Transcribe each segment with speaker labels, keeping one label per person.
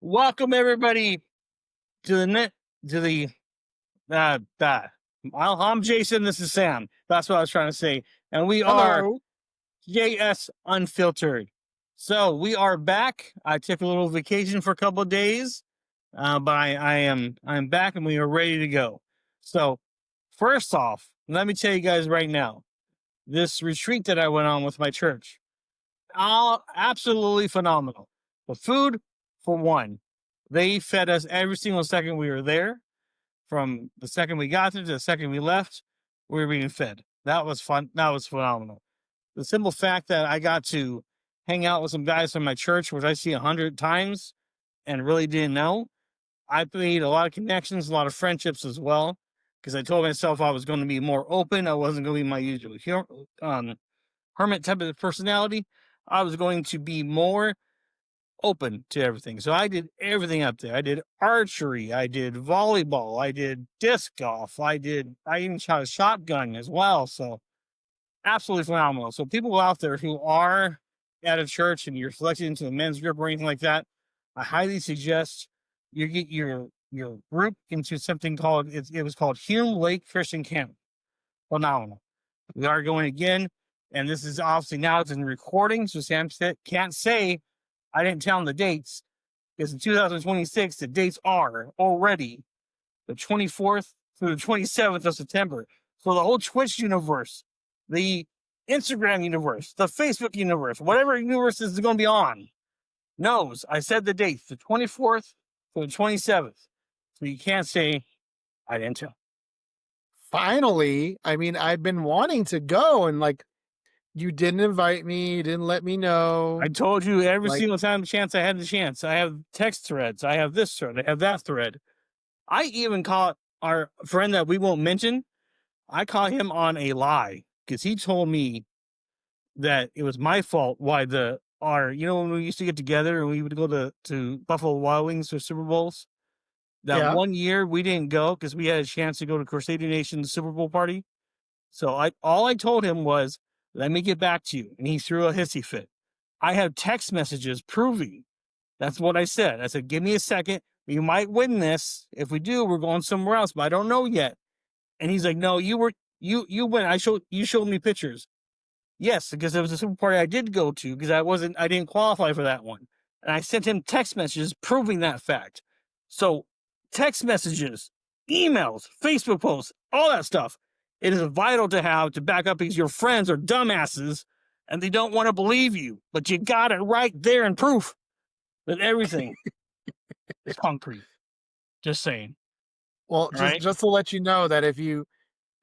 Speaker 1: Welcome everybody to the net to the I'm Jason. This is Sam. That's what I was trying to say, and we are
Speaker 2: Hello.
Speaker 1: JS Unfiltered. So we are back. I took a little vacation for a couple of days, but I'm back and we are ready to go. So first off, let me tell you guys right now, this retreat that I went on with my church, all absolutely phenomenal. The food, for one, they fed us every single second we were there. From the second we got there to the second we left, we were being fed. That was fun. That was phenomenal. The simple fact that I got to hang out with some guys from my church, which I see 100 times and really didn't know. I made a lot of connections, a lot of friendships as well, because I told myself I was going to be more open. I wasn't going to be my usual hermit type of personality. I was going to be more open to everything. So I did everything up there. I did archery, I did volleyball, I did disc golf, I even shot a shotgun as well. So absolutely phenomenal. So people out there who are at a church and you're selected into a men's group or anything like that, I highly suggest you get your group into something called it was called Hume Lake Christian Camp. Phenomenal. We are going again, and this is obviously now it's in recording, so Sam can't say I didn't tell him the dates because in 2026 the dates are already the 24th through the 27th of September. So the whole Twitch universe, the Instagram universe, the Facebook universe, whatever universe is going to be on, knows I said the dates, the 24th through the 27th. So you can't say I didn't tell.
Speaker 2: Finally, I've been wanting to go and you didn't invite me, you didn't let me know.
Speaker 1: I told you every
Speaker 2: Like,
Speaker 1: single time chance I had the chance. I have text threads. I have this thread. I have that thread. I even caught our friend that we won't mention. I caught him on a lie because he told me that it was my fault why when we used to get together and we would go to Buffalo Wild Wings for Super Bowls. That
Speaker 2: yeah.
Speaker 1: one year we didn't go because we had a chance to go to Crusader Nation's Super Bowl party. So all I told him was, let me get back to you. And he threw a hissy fit. I have text messages proving that's what I said. I said, give me a second. We might win this. If we do, we're going somewhere else, but I don't know yet. And he's like, no, you went. You showed me pictures. Yes, because it was a Super party I did go to because I didn't qualify for that one. And I sent him text messages proving that fact. So text messages, emails, Facebook posts, all that stuff. It is vital to have to back up because your friends are dumbasses and they don't want to believe you, but you got it right there in proof that everything is concrete. Just saying.
Speaker 2: Well,
Speaker 1: All
Speaker 2: just
Speaker 1: right.
Speaker 2: just to let you know that if you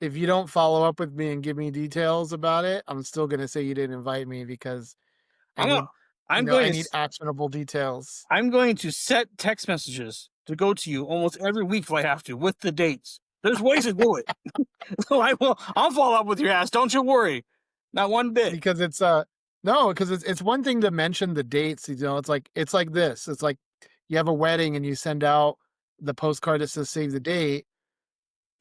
Speaker 2: don't follow up with me and give me details about it, I'm still gonna say you didn't invite me because I
Speaker 1: I'm gonna,
Speaker 2: need
Speaker 1: I'm
Speaker 2: I
Speaker 1: going
Speaker 2: need
Speaker 1: to
Speaker 2: actionable details.
Speaker 1: I'm going to set text messages to go to you almost every week if I have to with the dates. There's ways to do it. So I'll follow up with your ass. Don't you worry. Not one bit.
Speaker 2: Because it's no, because it's one thing to mention the dates, it's like this. It's like you have a wedding and you send out the postcard that says save the date,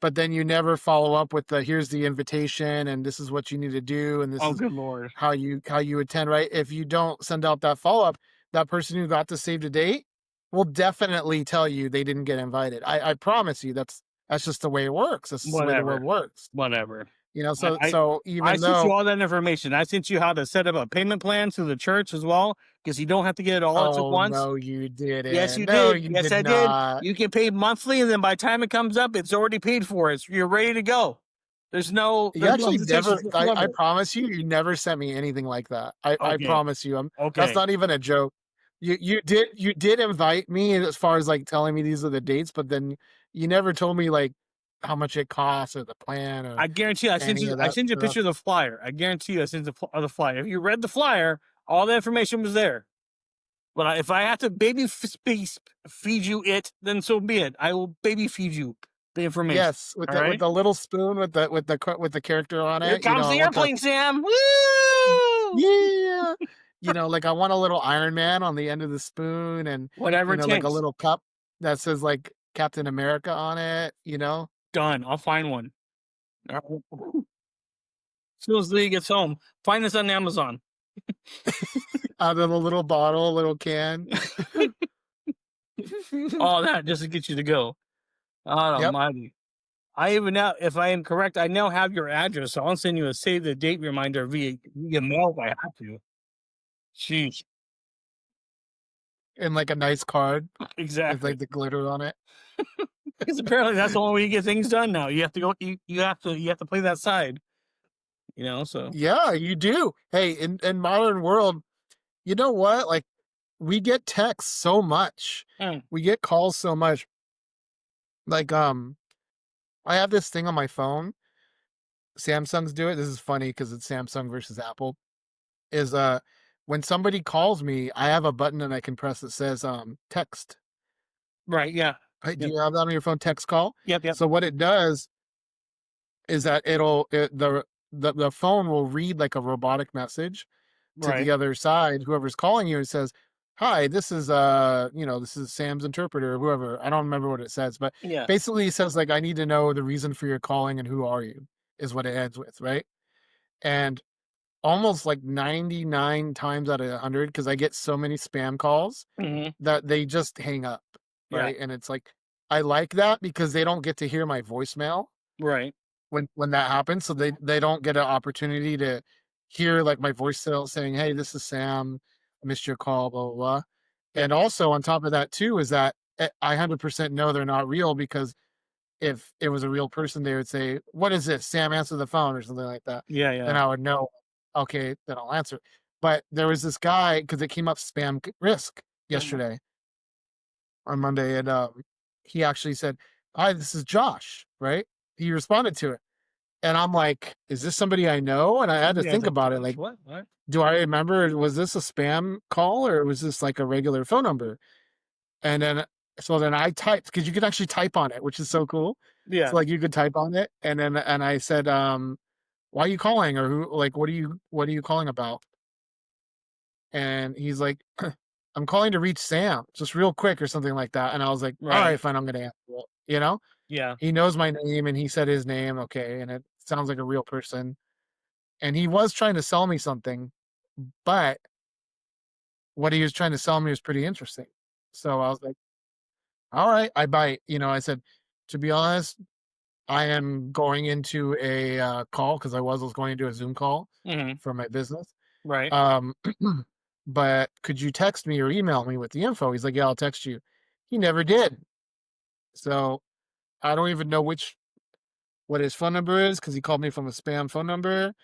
Speaker 2: but then you never follow up with the here's the invitation and this is what you need to do and this
Speaker 1: Oh,
Speaker 2: is
Speaker 1: good Lord.
Speaker 2: how you attend, right? If you don't send out that follow up, that person who got to save the date will definitely tell you they didn't get invited. I promise you that's just the way it works. That's just the way the world
Speaker 1: Whatever.
Speaker 2: works.
Speaker 1: Whatever. I,
Speaker 2: So
Speaker 1: I
Speaker 2: so
Speaker 1: I
Speaker 2: even
Speaker 1: sent you
Speaker 2: though
Speaker 1: all that information. I sent you how to set up a payment plan through the church as well, because you don't have to get it all at
Speaker 2: oh
Speaker 1: once.
Speaker 2: no, you
Speaker 1: Yes,
Speaker 2: didn't.
Speaker 1: you
Speaker 2: No,
Speaker 1: did.
Speaker 2: you
Speaker 1: Yes,
Speaker 2: did
Speaker 1: I did.
Speaker 2: not.
Speaker 1: You can pay monthly, and then by the time it comes up, it's already paid for. You're ready to go.
Speaker 2: You
Speaker 1: There's no
Speaker 2: actually
Speaker 1: hesitation
Speaker 2: never I
Speaker 1: whatsoever.
Speaker 2: promise you, you never sent me anything like that. I
Speaker 1: Okay.
Speaker 2: promise you. That's
Speaker 1: Okay.
Speaker 2: not even a joke. You did invite me as far as like telling me these are the dates, but then you never told me like how much it costs or the plan or
Speaker 1: I guarantee you,
Speaker 2: any of
Speaker 1: I
Speaker 2: that
Speaker 1: sent you a
Speaker 2: stuff.
Speaker 1: picture of the flyer. I guarantee you, I sent the flyer. If you read the flyer, all the information was there. But if I have to feed you it, then so be it. I will baby feed you the information.
Speaker 2: Yes,
Speaker 1: All
Speaker 2: with
Speaker 1: right.
Speaker 2: the little spoon with the character on
Speaker 1: Here
Speaker 2: it.
Speaker 1: comes
Speaker 2: I
Speaker 1: the
Speaker 2: want the
Speaker 1: airplane, Sam. Woo!
Speaker 2: yeah. Like I want a little Iron Man on the end of the spoon and
Speaker 1: Whatever it
Speaker 2: like a
Speaker 1: takes.
Speaker 2: little cup that says like Captain America on it.
Speaker 1: Done. I'll find one. All right. As soon as Lee gets home, find this on Amazon.
Speaker 2: Out of a little bottle, a little can.
Speaker 1: All that just to get you to go. God
Speaker 2: Yep.
Speaker 1: almighty. I even now, if I am correct, I now have your address, so I'll send you a save the date reminder via mail if I have to. Sheesh.
Speaker 2: And like a nice card with
Speaker 1: Exactly.
Speaker 2: like the glitter on it.
Speaker 1: Because apparently that's the only way you get things done now. You have to go you have to play that side, so
Speaker 2: Yeah, you do. Hey, in modern world, you know what? Like we get texts so much.
Speaker 1: mm,
Speaker 2: We get calls so much. Like I have this thing on my phone. Samsungs do it. This is funny because it's Samsung versus Apple. Is when somebody calls me, I have a button and I can press that says text.
Speaker 1: right, yeah.
Speaker 2: Right? Do
Speaker 1: Yep.
Speaker 2: you have that on your phone? Text call.
Speaker 1: Yep, yep.
Speaker 2: So what it does is that the phone will read like a robotic message to the
Speaker 1: Right.
Speaker 2: other side, whoever's calling you, and says, "Hi, this is this is Sam's interpreter," or whoever. I don't remember what it says, but
Speaker 1: Yeah.
Speaker 2: basically it says like, "I need to know the reason for your calling and who are you," is what it ends with, right? And almost like 99 times out of 100, because I get so many spam calls
Speaker 1: Mhm.
Speaker 2: that they just hang up,
Speaker 1: Yeah.
Speaker 2: right? And it's like I like that because they don't get to hear my voicemail
Speaker 1: Right.
Speaker 2: when that happens, so they don't get an opportunity to hear like my voicemail saying, "Hey, this is Sam. I missed your call, blah blah blah."
Speaker 1: Yep.
Speaker 2: And also on top of that too is that I 100% know they're not real because if it was a real person, they would say, "What is this? Sam, answer the phone," or something like that.
Speaker 1: Yeah,
Speaker 2: Then
Speaker 1: yeah.
Speaker 2: I would know, okay, then I'll answer. But there was this guy because it came up spam risk
Speaker 1: Mhm.
Speaker 2: yesterday on Monday, and he actually said, "Hi, this is Josh." Right? He responded to it. And I'm like, "Is this somebody I know?" And I had to
Speaker 1: Yeah, it's
Speaker 2: think
Speaker 1: like,
Speaker 2: about it,
Speaker 1: "Josh,
Speaker 2: like,
Speaker 1: what? What?"
Speaker 2: do I remember, was this a spam call or was this like a regular phone number? And then so then I typed because you can actually type on it, which is so cool.
Speaker 1: Yeah.
Speaker 2: So like you could type on it and I said, "Why are you calling?" Or who like what are you calling about? And he's like, "I'm calling to reach Sam, just real quick," or something like that. And I was like, "All
Speaker 1: Right.
Speaker 2: right, fine, I'm gonna answer it." You know?
Speaker 1: Yeah.
Speaker 2: He knows my name and he said his name, okay, and it sounds like a real person. And he was trying to sell me something, but what he was trying to sell me was pretty interesting. So I was like, "All right, I bite." I said, "To be honest, I am going into a call because I was going into a Zoom call
Speaker 1: Mhm.
Speaker 2: for my business.
Speaker 1: Right.
Speaker 2: Um, but could you text me or email me with the info?" He's like, "Yeah, I'll text you." He never did. So I don't even know what his phone number is because he called me from a spam phone number.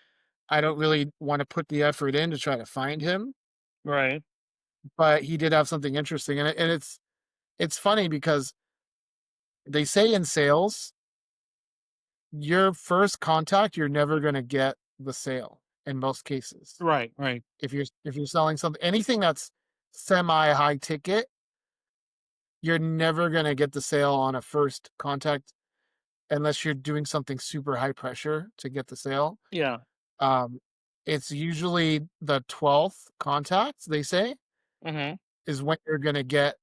Speaker 2: I don't really want to put the effort in to try to find him,
Speaker 1: Right.
Speaker 2: but he did have something interesting, and it's funny because they say in sales, your first contact, you're never gonna get the sale in most cases.
Speaker 1: Right. Right.
Speaker 2: If you're selling something anything that's semi high ticket, you're never gonna get the sale on a first contact unless you're doing something super high pressure to get the sale.
Speaker 1: Yeah.
Speaker 2: Um, it's usually the 12th contact, they say,
Speaker 1: Mhm.
Speaker 2: is when you're gonna get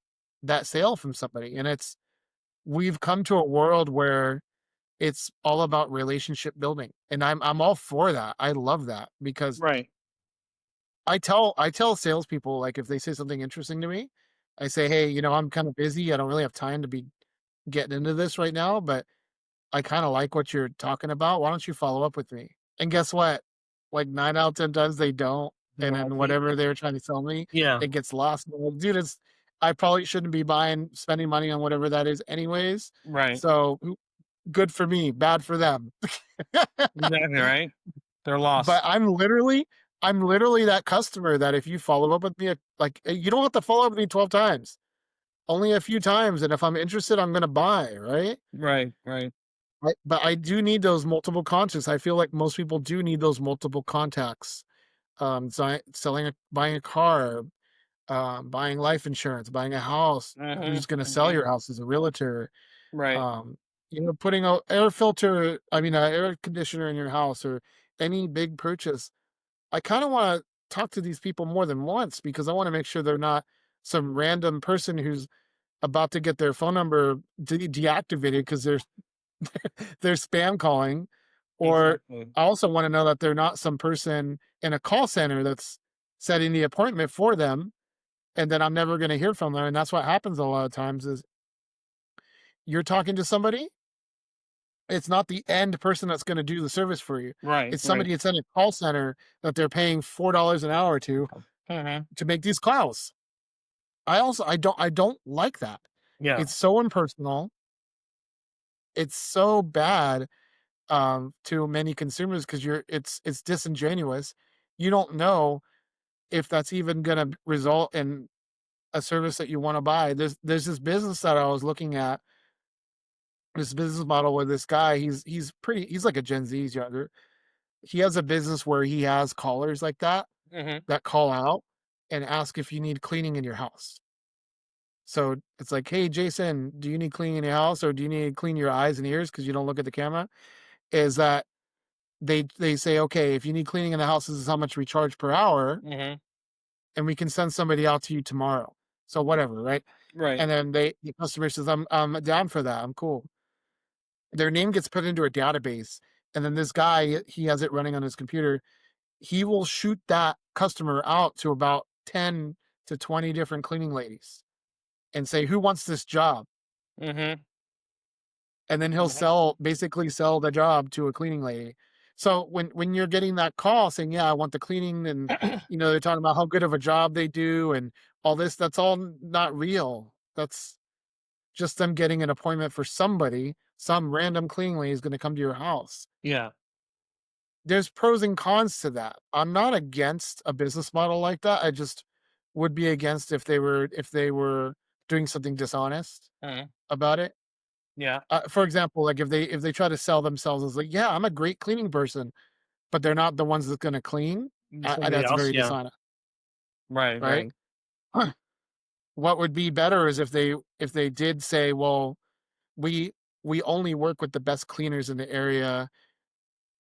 Speaker 2: that sale from somebody, and we've come to a world where it's all about relationship building, and I'm all for that. I love that because
Speaker 1: Right.
Speaker 2: I tell salespeople, like, if they say something interesting to me, I say, "Hey, I'm kinda busy. I don't really have time to be getting into this right now, but I kinda like what you're talking about. Why don't you follow up with me?" And guess what? Like, 9 out of 10 times they don't, and
Speaker 1: Well,
Speaker 2: then
Speaker 1: see.
Speaker 2: whatever they were trying to sell me,
Speaker 1: Yeah.
Speaker 2: it gets lost. I'm like, "Dude, I probably shouldn't be spending money on whatever that is anyways,
Speaker 1: Right.
Speaker 2: so good for me, bad for them."
Speaker 1: Exactly, right? They're
Speaker 2: But
Speaker 1: lost.
Speaker 2: I'm literally that customer that if you follow up with me, like, you don't have to follow up with me 12 times, only a few times, and if I'm interested, I'm gonna buy, right?
Speaker 1: Right. Right.
Speaker 2: But I do need those multiple contacts. I feel like most people do need those multiple contacts. Buying a car, buying life insurance, buying a house.
Speaker 1: Mhm.
Speaker 2: Who's gonna sell
Speaker 1: Mhm.
Speaker 2: your house as a realtor?
Speaker 1: Right.
Speaker 2: Um, putting a air filter, I mean, a air conditioner in your house or any big purchase. I kind of want to talk to these people more than once because I want to make sure they're not some random person who's about to get their phone number deactivated because they're spam calling. Or
Speaker 1: Exactly.
Speaker 2: I also want to know that they're not some person in a call center that's setting the appointment for them and then I'm never gonna hear from them, and that's what happens a lot of times is you're talking to somebody, it's not the end person that's gonna do the service for you.
Speaker 1: Right,
Speaker 2: It's
Speaker 1: right.
Speaker 2: somebody that's in a call center that they're paying $4 an hour
Speaker 1: Mhm.
Speaker 2: to make these calls. I don't like that.
Speaker 1: Yeah.
Speaker 2: It's so impersonal. It's so bad, to many consumers because it's disingenuous. You don't know if that's even gonna result in a service that you wanna buy. There's this business that I was looking at, this business model with this guy, he's like a Gen Z, he's younger. He has a business where he has callers like
Speaker 1: Mhm.
Speaker 2: that call out and ask if you need cleaning in your house. So it's like, "Hey, Jason, do you need cleaning in your house or do you need to clean your eyes and ears because you don't look at the camera?" Is that they say, "Okay, if you need cleaning in the house, this is how much we charge per hour,
Speaker 1: Mhm.
Speaker 2: and we can send somebody out to you tomorrow." So whatever, right?
Speaker 1: Right.
Speaker 2: And then the customer says, I'm down for that. I'm cool." Their name gets put into a database, and then this guy, he has it running on his computer. He will shoot that customer out to about 10 to 20 different cleaning ladies and say, "Who wants this job?"
Speaker 1: Mhm.
Speaker 2: And then he'll
Speaker 1: Mhm.
Speaker 2: basically sell the job to a cleaning lady. So when you're getting that call saying, "Yeah, I want the cleaning," and they're talking about how good of a job they do and all this, that's all not real. That's just them getting an appointment for somebody. Some random cleaning lady is going to come to your house.
Speaker 1: Yeah.
Speaker 2: There's pros and cons to that. I'm not against a business model like that. I just would be against if they were doing something dishonest
Speaker 1: Mhm.
Speaker 2: about it.
Speaker 1: Yeah.
Speaker 2: For example, like if they try to sell themselves as like, "Yeah, I'm a great cleaning person," but they're not the ones that's gonna clean,
Speaker 1: Somebody
Speaker 2: that's
Speaker 1: else,
Speaker 2: very
Speaker 1: yeah.
Speaker 2: dishonest,
Speaker 1: Right,
Speaker 2: right?
Speaker 1: right.
Speaker 2: What would be better is if they did say, "Well, we we only work with the best cleaners in the area.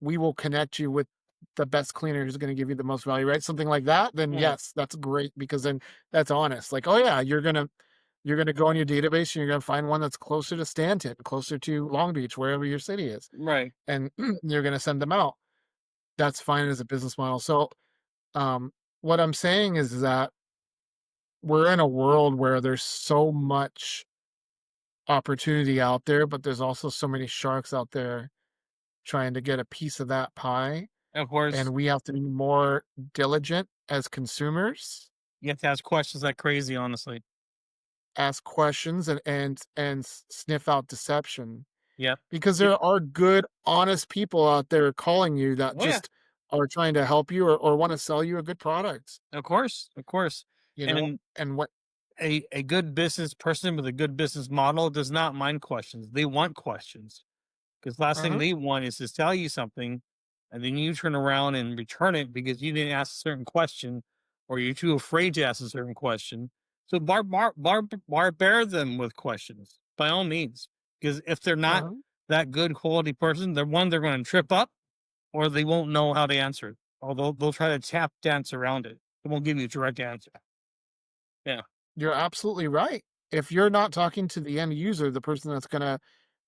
Speaker 2: We will connect you with the best cleaner who's gonna give you the most value," right? Something like that, then
Speaker 1: Mhm.
Speaker 2: yes, that's great because then that's honest. Like, "Oh, yeah, you're gonna go on your database and you're gonna find one that's closer to Stanton, closer to Long Beach, wherever your city is,
Speaker 1: Right.
Speaker 2: and you're gonna send them out." That's fine as a business model. So, um, what I'm saying is that we're in a world where there's so much opportunity out there, but there's also so many sharks out there trying to get a piece of that pie,
Speaker 1: Of course,
Speaker 2: and we have to be more diligent as consumers,
Speaker 1: you have to ask questions like crazy, honestly.
Speaker 2: ask questions, and sniff out deception
Speaker 1: Yep.
Speaker 2: because
Speaker 1: Yep.
Speaker 2: there are good, honest people out there calling you that
Speaker 1: Oh, yeah.
Speaker 2: just are trying to help you or want to sell you a good product,
Speaker 1: Of course, of course.
Speaker 2: you know?
Speaker 1: And
Speaker 2: And what
Speaker 1: a good business person with a good business model does not mind questions. They want questions. Because last thing
Speaker 2: uh
Speaker 1: they want is to tell you something, and then you turn around and return it because you didn't ask a certain question, or you're too afraid to ask a certain question. So barbare them with questions by all means. Because if they're not
Speaker 2: uh
Speaker 1: that good quality person, they're going to trip up, or they won't know how to answer it. Or they'll try to tap dance around it. They won't give you a direct answer. Yeah,
Speaker 2: You're absolutely right. If you're not talking to the end user, the person that's gonna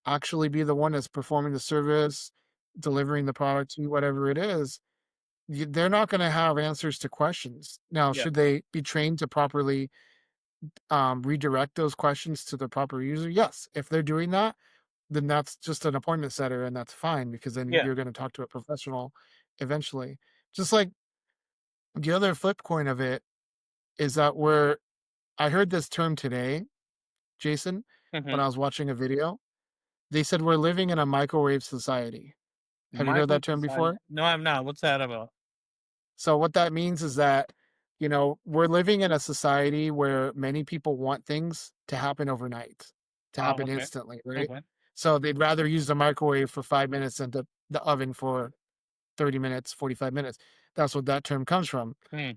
Speaker 2: actually be the one that's performing the service, delivering the product to you, whatever it is, they're not gonna have answers to questions. Now,
Speaker 1: yeah,
Speaker 2: should they be trained to properly redirect those questions to the proper user? Yes. If they're doing that, then that's just an appointment setter, and that's fine because then
Speaker 1: yeah.
Speaker 2: you're gonna talk to a professional eventually. Just like the other flip coin of it is that I heard this term today, Jason, when
Speaker 1: Hmm.
Speaker 2: I was watching a video. They said we're living in a microwave society. Have you heard
Speaker 1: Micro
Speaker 2: that term
Speaker 1: society.
Speaker 2: before?
Speaker 1: No, I'm not. What's that about?
Speaker 2: So what that means is that, we're living in a society where many people want things to happen overnight, to
Speaker 1: Oh,
Speaker 2: happen
Speaker 1: okay.
Speaker 2: instantly, right?
Speaker 1: Okay.
Speaker 2: So they'd rather use the microwave for 5 minutes than the oven for 30 minutes, 45 minutes. That's what that term comes from,
Speaker 1: Hmm.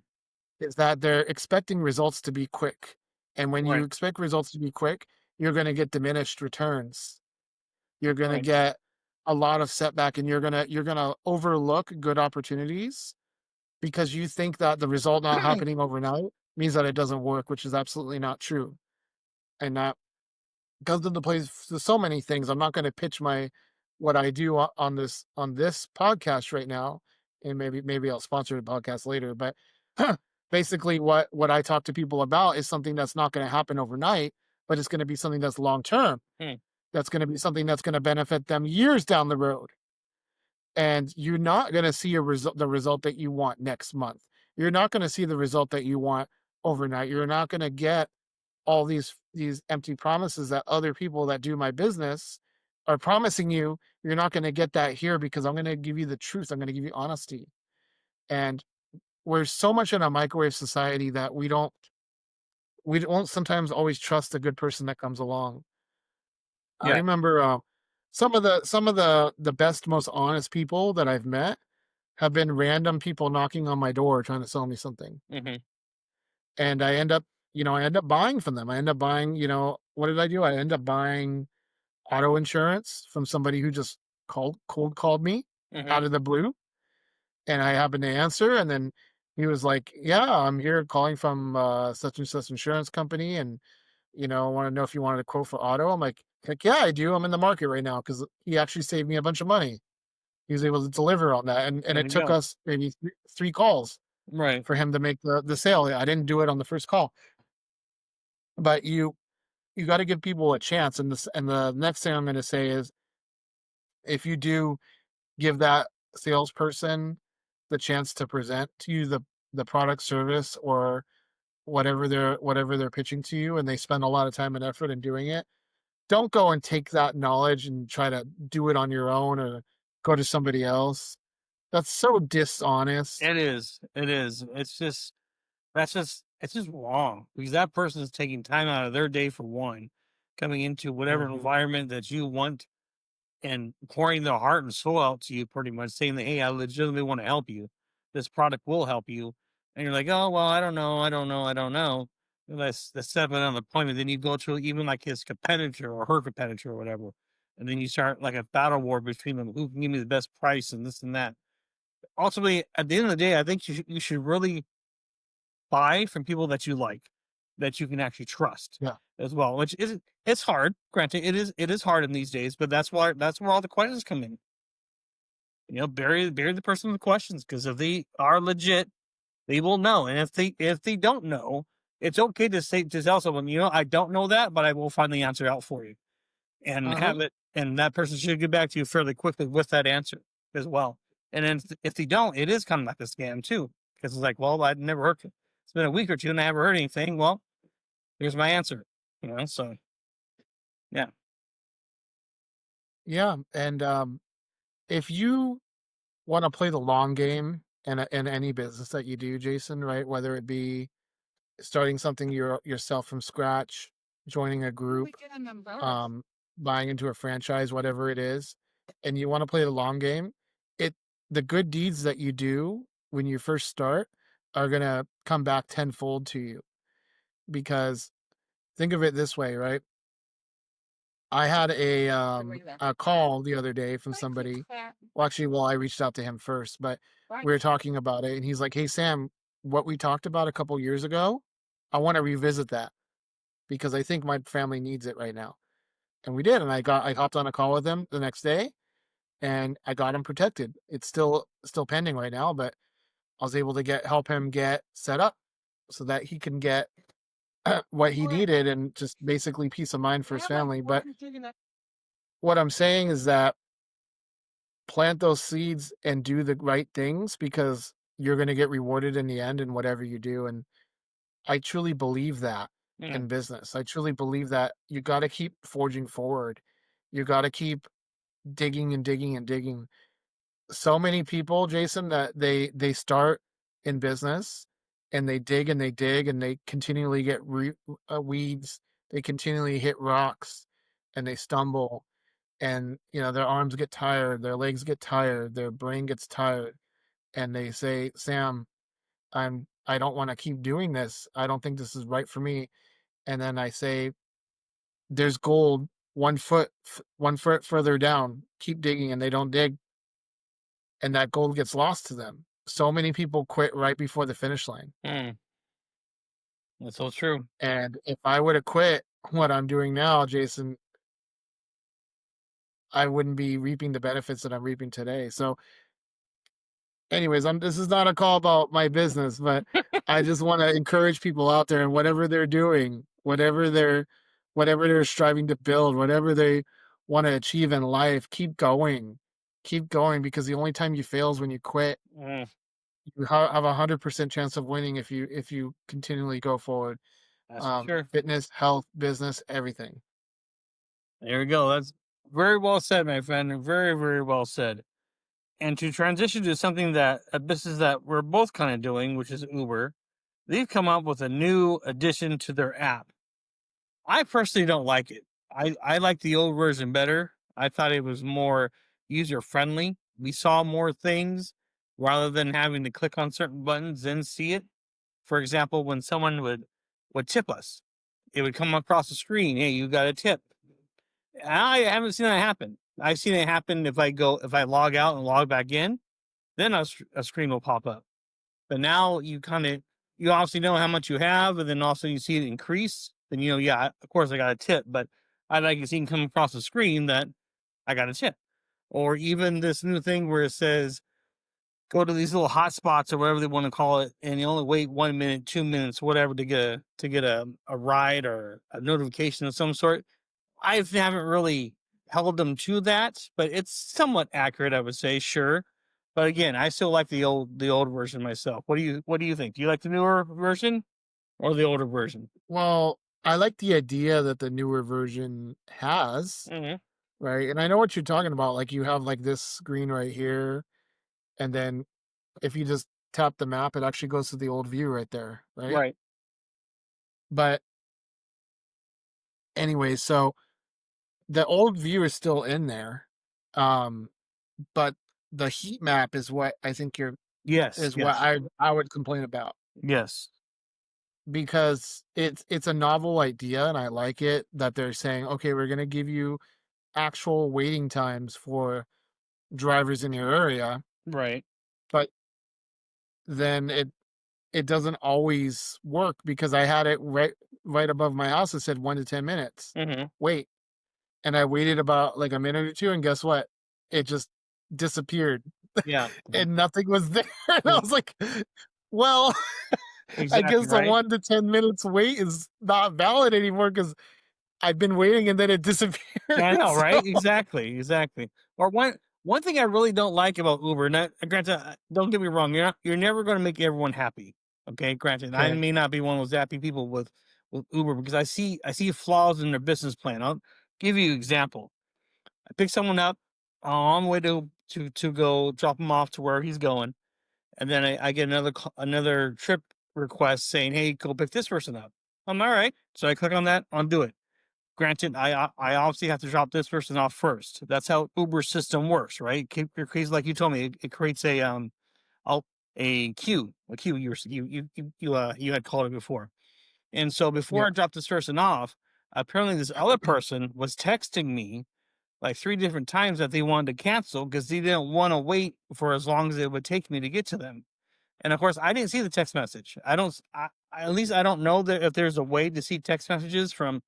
Speaker 2: is that they're expecting results to be quick. And when you
Speaker 1: Right.
Speaker 2: expect results to be quick, you're going to get diminished returns. You're going to
Speaker 1: Right.
Speaker 2: get a lot of setback and you're going to overlook good opportunities because you think that the result not happening overnight means that it doesn't work, which is absolutely not true. And that goes into place to so many things. I'm not going to pitch my what I do on this podcast right now, and maybe I'll sponsor the podcast later. But basically what I talk to people about is something that's not going to happen overnight, but it's going to be something that's long term.
Speaker 1: Hmm.
Speaker 2: That's going to be something that's going to benefit them years down the road. And you're not going to see the result that you want next month. You're not going to see the result that you want overnight. You're not going to get all these empty promises that other people that do my business are promising you. You're not going to get that here because I'm going to give you the truth. I'm going to give you honesty. And we're so much in a microwave society that we don't sometimes always trust a good person that comes along. I
Speaker 1: Yeah.
Speaker 2: remember some of the best, most honest people that I've met have been random people knocking on my door trying to sell me something.
Speaker 1: Hmm.
Speaker 2: And I end up buying from them. I end up buying, what did I do? I end up buying auto insurance from somebody who just cold called me
Speaker 1: Hmm.
Speaker 2: out of the blue. And I happened to answer. And then he was like, "Yeah, I'm here calling from such and such insurance company. And, I want to know if you wanted a quote for auto." I'm like, "Heck yeah, I do. I'm in the market right now." Because he actually saved me a bunch of money. He was able to deliver on that. And
Speaker 1: There
Speaker 2: it
Speaker 1: you
Speaker 2: took
Speaker 1: go.
Speaker 2: us maybe three calls
Speaker 1: Right.
Speaker 2: for him to make the sale. I didn't do it on the first call. But you got to give people a chance. And the next thing I'm going to say is, if you do give that salesperson the chance to present to you the product, service, or whatever they're pitching to you, and they spend a lot of time and effort in doing it, don't go and take that knowledge and try to do it on your own or go to somebody else. That's so dishonest.
Speaker 1: It is. It is. It's just wrong because that person is taking time out of their day for one, coming into whatever
Speaker 2: Mhm.
Speaker 1: environment that you want and pouring their heart and soul out to you, pretty much saying that, hey, I legitimately want to help you. This product will help you. And you're like, oh, well, I don't know. I don't know. I don't know. And that's seven on the point. And then you go to even like his competitor or her competitor or whatever. And then you start like a battle war between them. Who can give me the best price and this and that. Ultimately, at the end of the day, I think you should really buy from people that you like, that you can actually trust
Speaker 2: Yeah.
Speaker 1: as well, which is it's hard. Granted, it is hard in these days, but that's where all the questions come in. Bury the person with questions because if they are legit, they will know. And if they don't know, it's okay to tell someone, I don't know that, but I will find the answer out for you and
Speaker 2: Uh-huh.
Speaker 1: have it. And that person should get back to you fairly quickly with that answer as well. And then if they don't, it is kind of like a scam too, because it's like, well, I'd never heard. It's been a week or two and I haven't heard anything. Well, here's my answer. So yeah.
Speaker 2: Yeah. And if you want to play the long game in any business that you do, Jason, right? Whether it be starting something yourself from scratch, joining a group, um, buying into a franchise, whatever it is, and you want to play the long game, it the good deeds that you do when you first start are gonna come back tenfold to you. Because think of it this way, right? I had a call the other day from somebody. Well, actually, I reached out to him first, but we were talking about it, and he's like, "Hey, Sam, what we talked about a couple years ago, I want to revisit that because I think my family needs it right now." And we did, and I hopped on a call with him the next day, and I got him protected. It's still pending right now, but I was able to help him get set up so that he can get what he needed and just basically peace of mind for his family. But what I'm saying is that plant those seeds and do the right things because you're going to get rewarded in the end in whatever you do. And I truly believe that
Speaker 1: Mm,
Speaker 2: in business. I truly believe that you got to keep forging forward. You got to keep digging and digging and digging. So many people, Jason, that they start in business and they dig and they dig and they continually get weeds. They continually hit rocks and they stumble, and their arms get tired, their legs get tired, their brain gets tired, and they say, "Sam, I don't want to keep doing this. I don't think this is right for me." And then I say, "There's gold 1 foot further down. Keep digging," and they don't dig, and that gold gets lost to them. So many people quit right before the finish line.
Speaker 1: mm, that's so true.
Speaker 2: And if I would have quit what I'm doing now, Jason, I wouldn't be reaping the benefits that I'm reaping today. So anyways, this is not a call about my business, but I just want to encourage people out there and whatever they're doing, whatever they're striving to build, whatever they want to achieve in life, keep going. Keep going because the only time you fail is when you quit.
Speaker 1: Mm,
Speaker 2: You have 100% chance of winning if you continually go forward.
Speaker 1: that's for sure.
Speaker 2: Fitness, health, business, everything.
Speaker 1: There we go. That's very well said, my friend. Very, very well said. And to transition to something that a business that we're both kind of doing, which is Uber, they've come up with a new addition to their app. I personally don't like it. I like the old version better. I thought it was more user friendly. We saw more things rather than having to click on certain buttons and see it. For example, when someone would tip us, it would come across the screen, "Hey, you got a tip." I haven't seen that happen. I've seen it happen if I log out and log back in, then a screen will pop up. But now you obviously know how much you have, and then also you see it increase. Then you know, yeah, of course I got a tip, but I like to see it come across the screen that I got a tip. Or even this new thing where it says go to these little hotspots or whatever they want to call it, and you only wait 1 minute, 2 minutes, whatever to get a ride or a notification of some sort. I haven't really held them to that, but it's somewhat accurate, I would say, sure. But again, I still like the old version myself. What do you think? Do you like the newer version or the older version?
Speaker 2: Well, I like the idea that the newer version has,
Speaker 1: Hmm.
Speaker 2: right? And I know what you're talking about. Like you have like this screen right here, and then if you just tap the map, it actually goes to the old view right there, right?
Speaker 1: Right.
Speaker 2: But anyway, so the old view is still in there. Um, but the heat map is what I think you're
Speaker 1: Yes.
Speaker 2: is what
Speaker 1: Yes.
Speaker 2: I would complain about
Speaker 1: Yes.
Speaker 2: because it's a novel idea and I like it that they're saying, okay, we're gonna give you actual waiting times for drivers in your area,
Speaker 1: Right.
Speaker 2: but then it doesn't always work because I had it right above my house. It said 1 to 10 minutes.
Speaker 1: Hmm.
Speaker 2: Wait, and I waited about like a minute or two, and guess what? It just disappeared,
Speaker 1: Yeah.
Speaker 2: and nothing was there. And I
Speaker 1: Yeah.
Speaker 2: was like, "Well, I
Speaker 1: Exactly.
Speaker 2: guess the
Speaker 1: Right.
Speaker 2: 1 to 10 minutes wait is not valid anymore because I've been waiting and then it disappeared."
Speaker 1: Yeah, I know,
Speaker 2: So,
Speaker 1: right? Exactly. Exactly. Or one thing I really don't like about Uber. Not granted, don't get me wrong. You're never going to make everyone happy. Okay, granted, I
Speaker 2: okay,
Speaker 1: may not be one of those happy people with Uber because I see flaws in their business plan. I'll give you an example. I pick someone up on the way to go drop him off to where he's going, and then I get another trip request saying, "Hey, go pick this person up." I'm all right, so I click on that. I'll do it. Granted, I obviously have to drop this person off first. That's how Uber system works, right? It creates, like you told me, it creates a a queue. You had called it before, and so before
Speaker 2: yeah,
Speaker 1: I dropped this person off, apparently this other person was texting me like 3 different times that they wanted to cancel because they didn't want to wait for as long as it would take me to get to them. And of course, I didn't see the text message. I don't. At least I don't know that if there's a way to see text messages from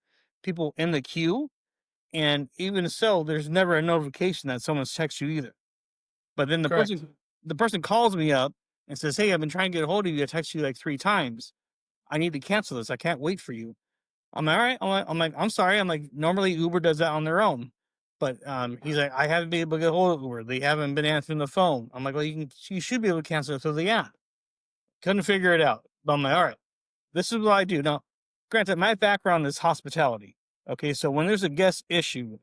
Speaker 1: people in the queue. And even so, there's never a notification that someone's texted you either. But then the
Speaker 2: correct.
Speaker 1: person calls me up and says, "Hey, I've been trying to get a hold of you. I texted you like 3 times. I need to cancel this. I can't wait for you." I'm like, all right. I'm sorry. I'm like, normally Uber does that on their own. But he's like, I haven't been able to get hold of Uber. They haven't been answering the phone. I'm like, well, you should be able to cancel it through the app. Couldn't figure it out. But I'm like, all right, this is what I do. Now, granted, my background is hospitality. Okay, so when there's a guest issue,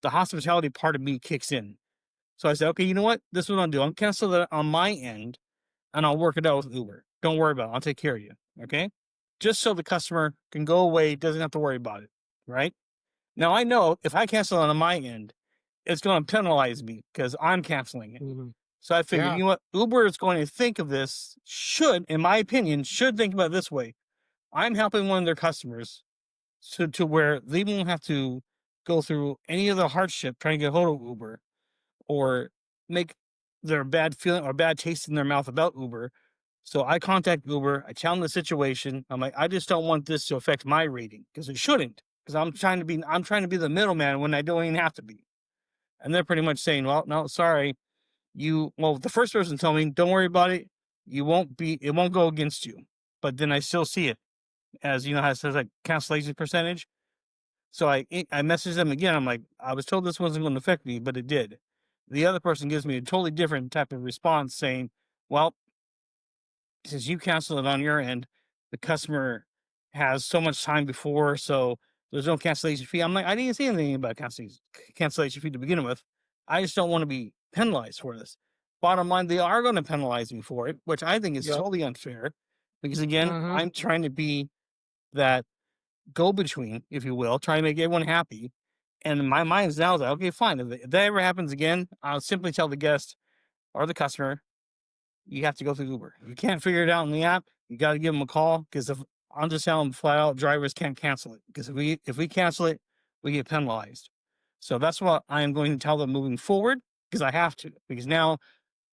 Speaker 1: the hospitality part of me kicks in. So I said, okay, you know what? This is what I'll do. I'll cancel that on my end and I'll work it out with Uber. Don't worry about it. I'll take care of you. Okay. Just so the customer can go away, doesn't have to worry about it. Right. Now I know if I cancel it on my end, it's going to penalize me because I'm canceling it.
Speaker 2: Mhm.
Speaker 1: So I figured,
Speaker 2: Yeah,
Speaker 1: you know what? Uber is going to think of this, in my opinion, should think about it this way. I'm helping one of their customers to where they won't have to go through any of the hardship trying to get hold of Uber or make their bad feeling or bad taste in their mouth about Uber. So I contact Uber, I tell them the situation. I'm like, I just don't want this to affect my rating because it shouldn't. Because I'm trying to be the middleman when I don't even have to be. And they're pretty much saying, well, no, sorry. the first person told me, don't worry about it. It won't go against you. But then I still see it as, how it says like cancellation percentage. So I messaged them again. I'm like, I was told this wasn't going to affect me, but it did. The other person gives me a totally different type of response saying, well, since you cancel it on your end, the customer has so much time before, so there's no cancellation fee. I'm like, I didn't say anything about cancellation fee to begin with. I just don't want to be penalized for this. Bottom line, they are going to penalize me for it, which I think is
Speaker 2: Yep.
Speaker 1: totally unfair. Because again,
Speaker 2: Mhm.
Speaker 1: I'm trying to be that go between, if you will, trying to make everyone happy. And my mind's now is like, okay, fine. If that ever happens again, I'll simply tell the guest or the customer, you have to go through Uber. If you can't figure it out in the app, you got to give them a call because if I'm just telling them flat out, drivers can't cancel it because if we cancel it, we get penalized. So that's what I am going to tell them moving forward because I have to because now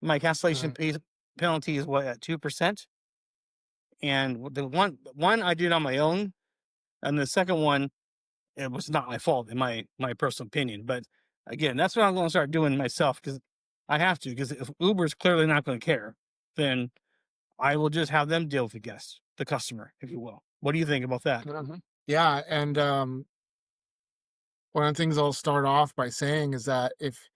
Speaker 1: my cancellation
Speaker 2: Mhm.
Speaker 1: penalty is what at 2%, and the one I did on my own, and the second one it was not my fault in my personal opinion. But again, that's what I'm going to start doing myself because I have to because if Uber's clearly not going to care, then I will just have them deal with the guest, the customer, if you will. What do you think about that?
Speaker 2: Mhm. Yeah, and, one of the things I'll start off by saying is that if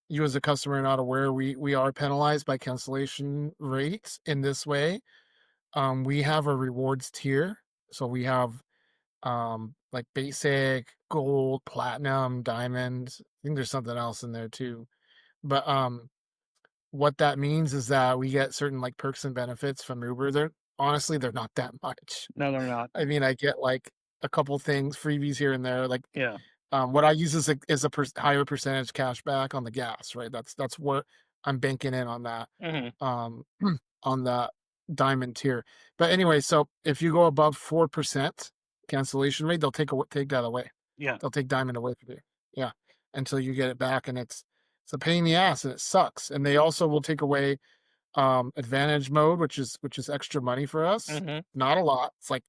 Speaker 2: you as a customer are not aware, we are penalized by cancellation rates in this way. We have a rewards tier. So we have like basic, gold, platinum, diamond. I think there's something else in there too. But what that means is that we get certain like perks and benefits from Uber. They're honestly they're not that much.
Speaker 1: No, they're not.
Speaker 2: I mean, I get like a couple things, freebies here and there. Like
Speaker 1: Yeah.
Speaker 2: what I use is a higher percentage cash back on the gas, right? That's what I'm banking in on that,
Speaker 1: Hmm.
Speaker 2: um, on that diamond tier. But anyway, so if you go above 4% cancellation rate, they'll take that away.
Speaker 1: Yeah.
Speaker 2: They'll take diamond away from you. Yeah, until you get it back, and it's a pain in the ass, and it sucks. And they also will take away advantage mode, which is extra money for us.
Speaker 1: Hmm.
Speaker 2: Not a lot. It's like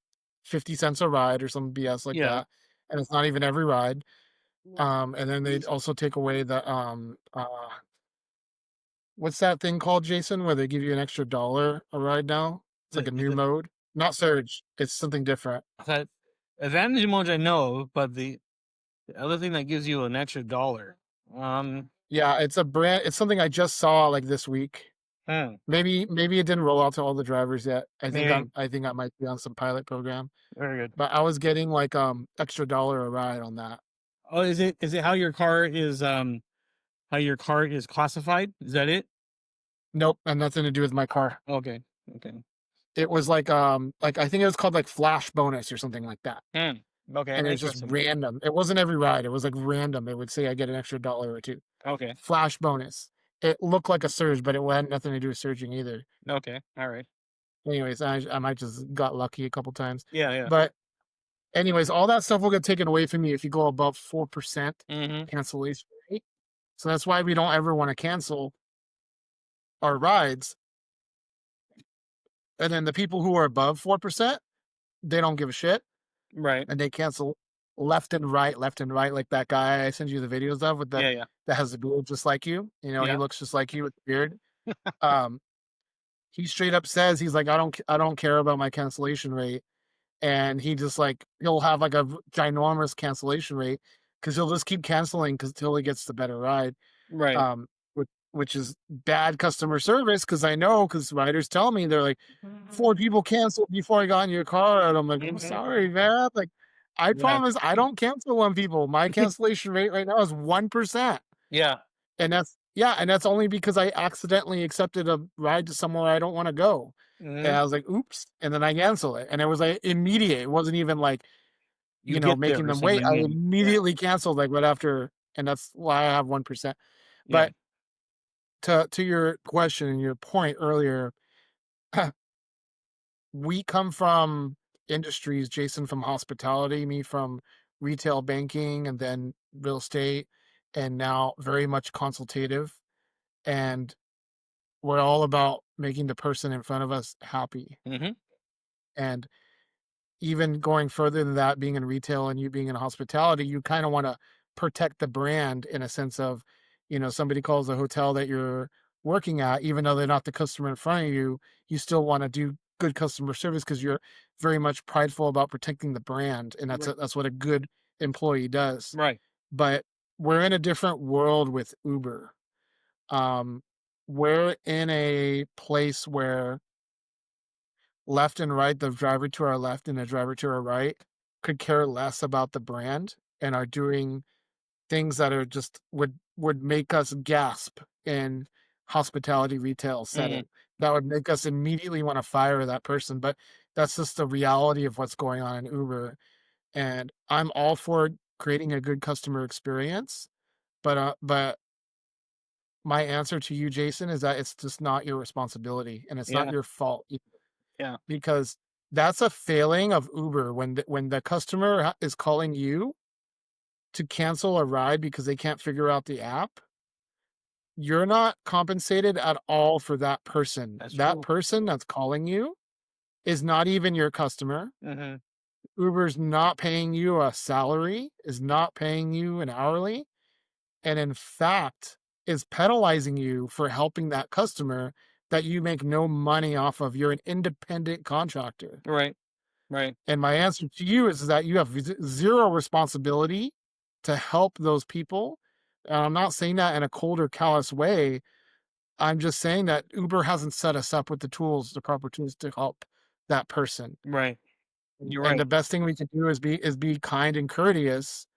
Speaker 2: 50 cents a ride or some BS like
Speaker 1: Yeah.
Speaker 2: that. And it's not even every ride. And then they'd also take away the what's that thing called, Jason, where they give you an extra dollar a ride now? It's like a new
Speaker 1: The
Speaker 2: mode. Not surge. It's something different.
Speaker 1: that advantage modes I know, but the other thing that gives you an extra dollar. Um,
Speaker 2: Yeah, it's something I just saw like this week.
Speaker 1: hmm,
Speaker 2: Maybe it didn't roll out to all the drivers yet.
Speaker 1: maybe
Speaker 2: I think I might be on some pilot program.
Speaker 1: very good.
Speaker 2: But I was getting like extra dollar a ride on that.
Speaker 1: Oh, is it how your car is classified? Is that it?
Speaker 2: Nope, and nothing to do with my car.
Speaker 1: Okay. Okay.
Speaker 2: It was like I think it was called like flash bonus or something like that.
Speaker 1: Hmm. Okay.
Speaker 2: And it was just
Speaker 1: Interesting.
Speaker 2: random. It wasn't every ride. It was like random. It would say I get an extra dollar or two.
Speaker 1: Okay.
Speaker 2: Flash bonus. It looked like a surge, but it had nothing to do with surging either.
Speaker 1: Okay. All right.
Speaker 2: Anyways, I might just got lucky a couple times.
Speaker 1: Yeah. Yeah.
Speaker 2: But anyways, all that stuff will get taken away from you if you go above 4%
Speaker 1: Hmm.
Speaker 2: cancellation rate. So that's why we don't ever want to cancel our rides. And then the people who are above 4%, they don't give a shit
Speaker 1: Right.
Speaker 2: and they cancel left and right, like that guy I send you the videos of with the
Speaker 1: Yeah. Yeah.
Speaker 2: that has a beard just like you. You know, he
Speaker 1: Yeah.
Speaker 2: looks just like you with the beard. Um, he straight up says he's like, I don't care about my cancellation rate, and he just like he'll have like a ginormous cancellation rate because he'll just keep canceling because till he gets the better ride.
Speaker 1: Right.
Speaker 2: Um, which is bad customer service because I know because riders tell me they're like, four people canceled before I got in your car, and I'm like, I'm
Speaker 1: Mhm.
Speaker 2: sorry, man. Like, I
Speaker 1: Yeah.
Speaker 2: promise I don't cancel on people. My cancellation rate right now is 1%,
Speaker 1: Yeah.
Speaker 2: and that's yeah, and that's only because I accidentally accepted a ride to somewhere I don't want to go, and
Speaker 1: Mhm.
Speaker 2: I was like, oops, and then I cancel it, and it was like immediate. It wasn't even like
Speaker 1: You get there
Speaker 2: making
Speaker 1: or
Speaker 2: them wait.
Speaker 1: something,
Speaker 2: I
Speaker 1: and yeah.
Speaker 2: immediately canceled like right after, and that's why I have 1%.
Speaker 1: Yeah.
Speaker 2: But to your question and your point earlier, we come from industries, Jason from hospitality, me from retail banking, and then real estate, and now very much consultative. And we're all about making the person in front of us happy.
Speaker 1: Mhm.
Speaker 2: And even going further than that, being in retail and you being in hospitality, you kind of want to protect the brand in a sense of, somebody calls a hotel that you're working at, even though they're not the customer in front of you, you still want to do good customer service because you're very much prideful about protecting the brand, and
Speaker 1: Right.
Speaker 2: that's what a good employee does.
Speaker 1: Right.
Speaker 2: But we're in a different world with Uber. Um, we're in a place where left and right, the driver to our left and the driver to our right could care less about the brand and are doing things that are just would make us gasp in hospitality retail
Speaker 1: Mhm.
Speaker 2: setting. That would make us immediately want to fire that person, but that's just the reality of what's going on in Uber. And I'm all for creating a good customer experience, but my answer to you, Jason, is that it's just not your responsibility and it's not
Speaker 1: Yeah.
Speaker 2: your fault
Speaker 1: Yeah.
Speaker 2: because that's a failing of Uber when the customer is calling you to cancel a ride because they can't figure out the app. You're not compensated at all for that person.
Speaker 1: That's
Speaker 2: That
Speaker 1: true.
Speaker 2: person that's calling you is not even your customer.
Speaker 1: Mhm.
Speaker 2: Uber's not paying you a salary, is not paying you an hourly, and in fact is penalizing you for helping that customer that you make no money off of. You're an independent contractor.
Speaker 1: Right. Right.
Speaker 2: And my answer to you is that you have zero responsibility to help those people. And I'm not saying that in a cold or callous way. I'm just saying that Uber hasn't set us up with the tools, the proper tools to help that person.
Speaker 1: Right. You're
Speaker 2: And
Speaker 1: right.
Speaker 2: the best thing we can do is be kind and courteous,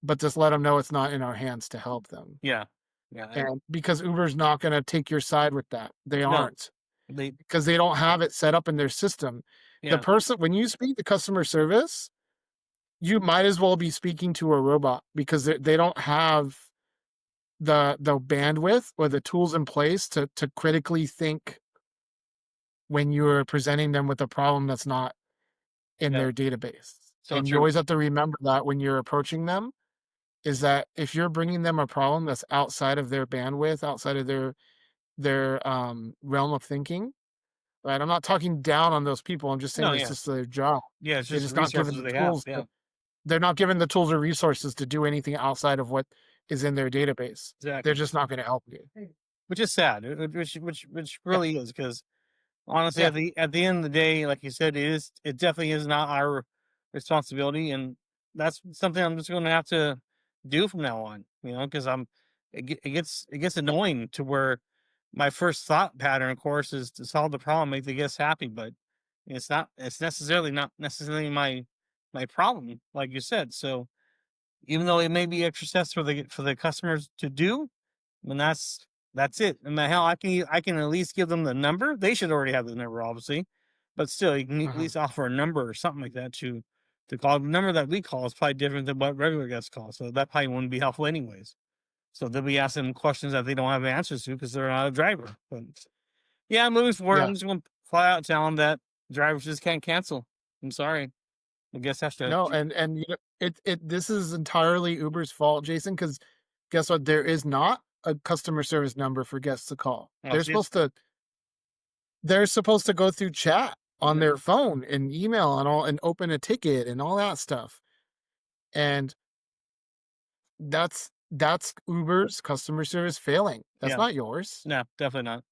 Speaker 2: but just let them know it's not in our hands to help them.
Speaker 1: Yeah. Yeah.
Speaker 2: And because Uber's not going to take your side with that. They
Speaker 1: No.
Speaker 2: aren't
Speaker 1: They.
Speaker 2: because they don't have it set up in their system. The
Speaker 1: Yeah.
Speaker 2: person when you speak to customer service, you might as well be speaking to a robot because they don't have the bandwidth or the tools in place to critically think when you're presenting them with a problem that's not in
Speaker 1: Yeah.
Speaker 2: their database.
Speaker 1: So
Speaker 2: And you
Speaker 1: true.
Speaker 2: always have to remember that when you're approaching them is that if you're bringing them a problem that's outside of their bandwidth, outside of their realm of thinking, right? I'm not talking down on those people. I'm just saying
Speaker 1: No.
Speaker 2: it's
Speaker 1: Yeah.
Speaker 2: just their job.
Speaker 1: Yeah. It's
Speaker 2: They're
Speaker 1: just the
Speaker 2: just not given
Speaker 1: resources
Speaker 2: the
Speaker 1: they have.
Speaker 2: tools
Speaker 1: Yeah.
Speaker 2: to, they're not given the tools or resources to do anything outside of what is in their database. They're
Speaker 1: Exactly.
Speaker 2: just not going to help you.
Speaker 1: Which is sad. Which
Speaker 2: Yeah.
Speaker 1: really is because honestly,
Speaker 2: Yeah.
Speaker 1: at the end of the day, like you said, it definitely is not our responsibility, and that's something I'm just going to have to do from now on. You know, because it gets annoying to where my first thought pattern, of course, is to solve the problem, make the guests happy, but it's not. It's necessarily not necessarily my problem, like you said. So even though it may be extra steps for the customers to do, and that's it. And the hell, I can at least give them the number. They should already have the number, obviously, but still, you can at
Speaker 2: Uh-huh.
Speaker 1: least offer a number or something like that to call. The number that we call is probably different than what regular guests call, so that probably wouldn't be helpful anyways. So they'll be asking questions that they don't have answers to because they're not a driver. But yeah, moving forward,
Speaker 2: Yeah.
Speaker 1: I'm just going to flat out tell them that drivers just can't cancel. I'm sorry. I guess have to.
Speaker 2: No, and you know, it this is entirely Uber's fault, Jason, because guess what? There is not a customer service number for guests to call.
Speaker 1: Oh, see,
Speaker 2: They're supposed to go through chat on their
Speaker 1: exactly.
Speaker 2: phone and email and all and open a ticket and all that stuff. And that's Uber's customer service failing. That's
Speaker 1: Yeah,
Speaker 2: not yours.
Speaker 1: no, definitely not.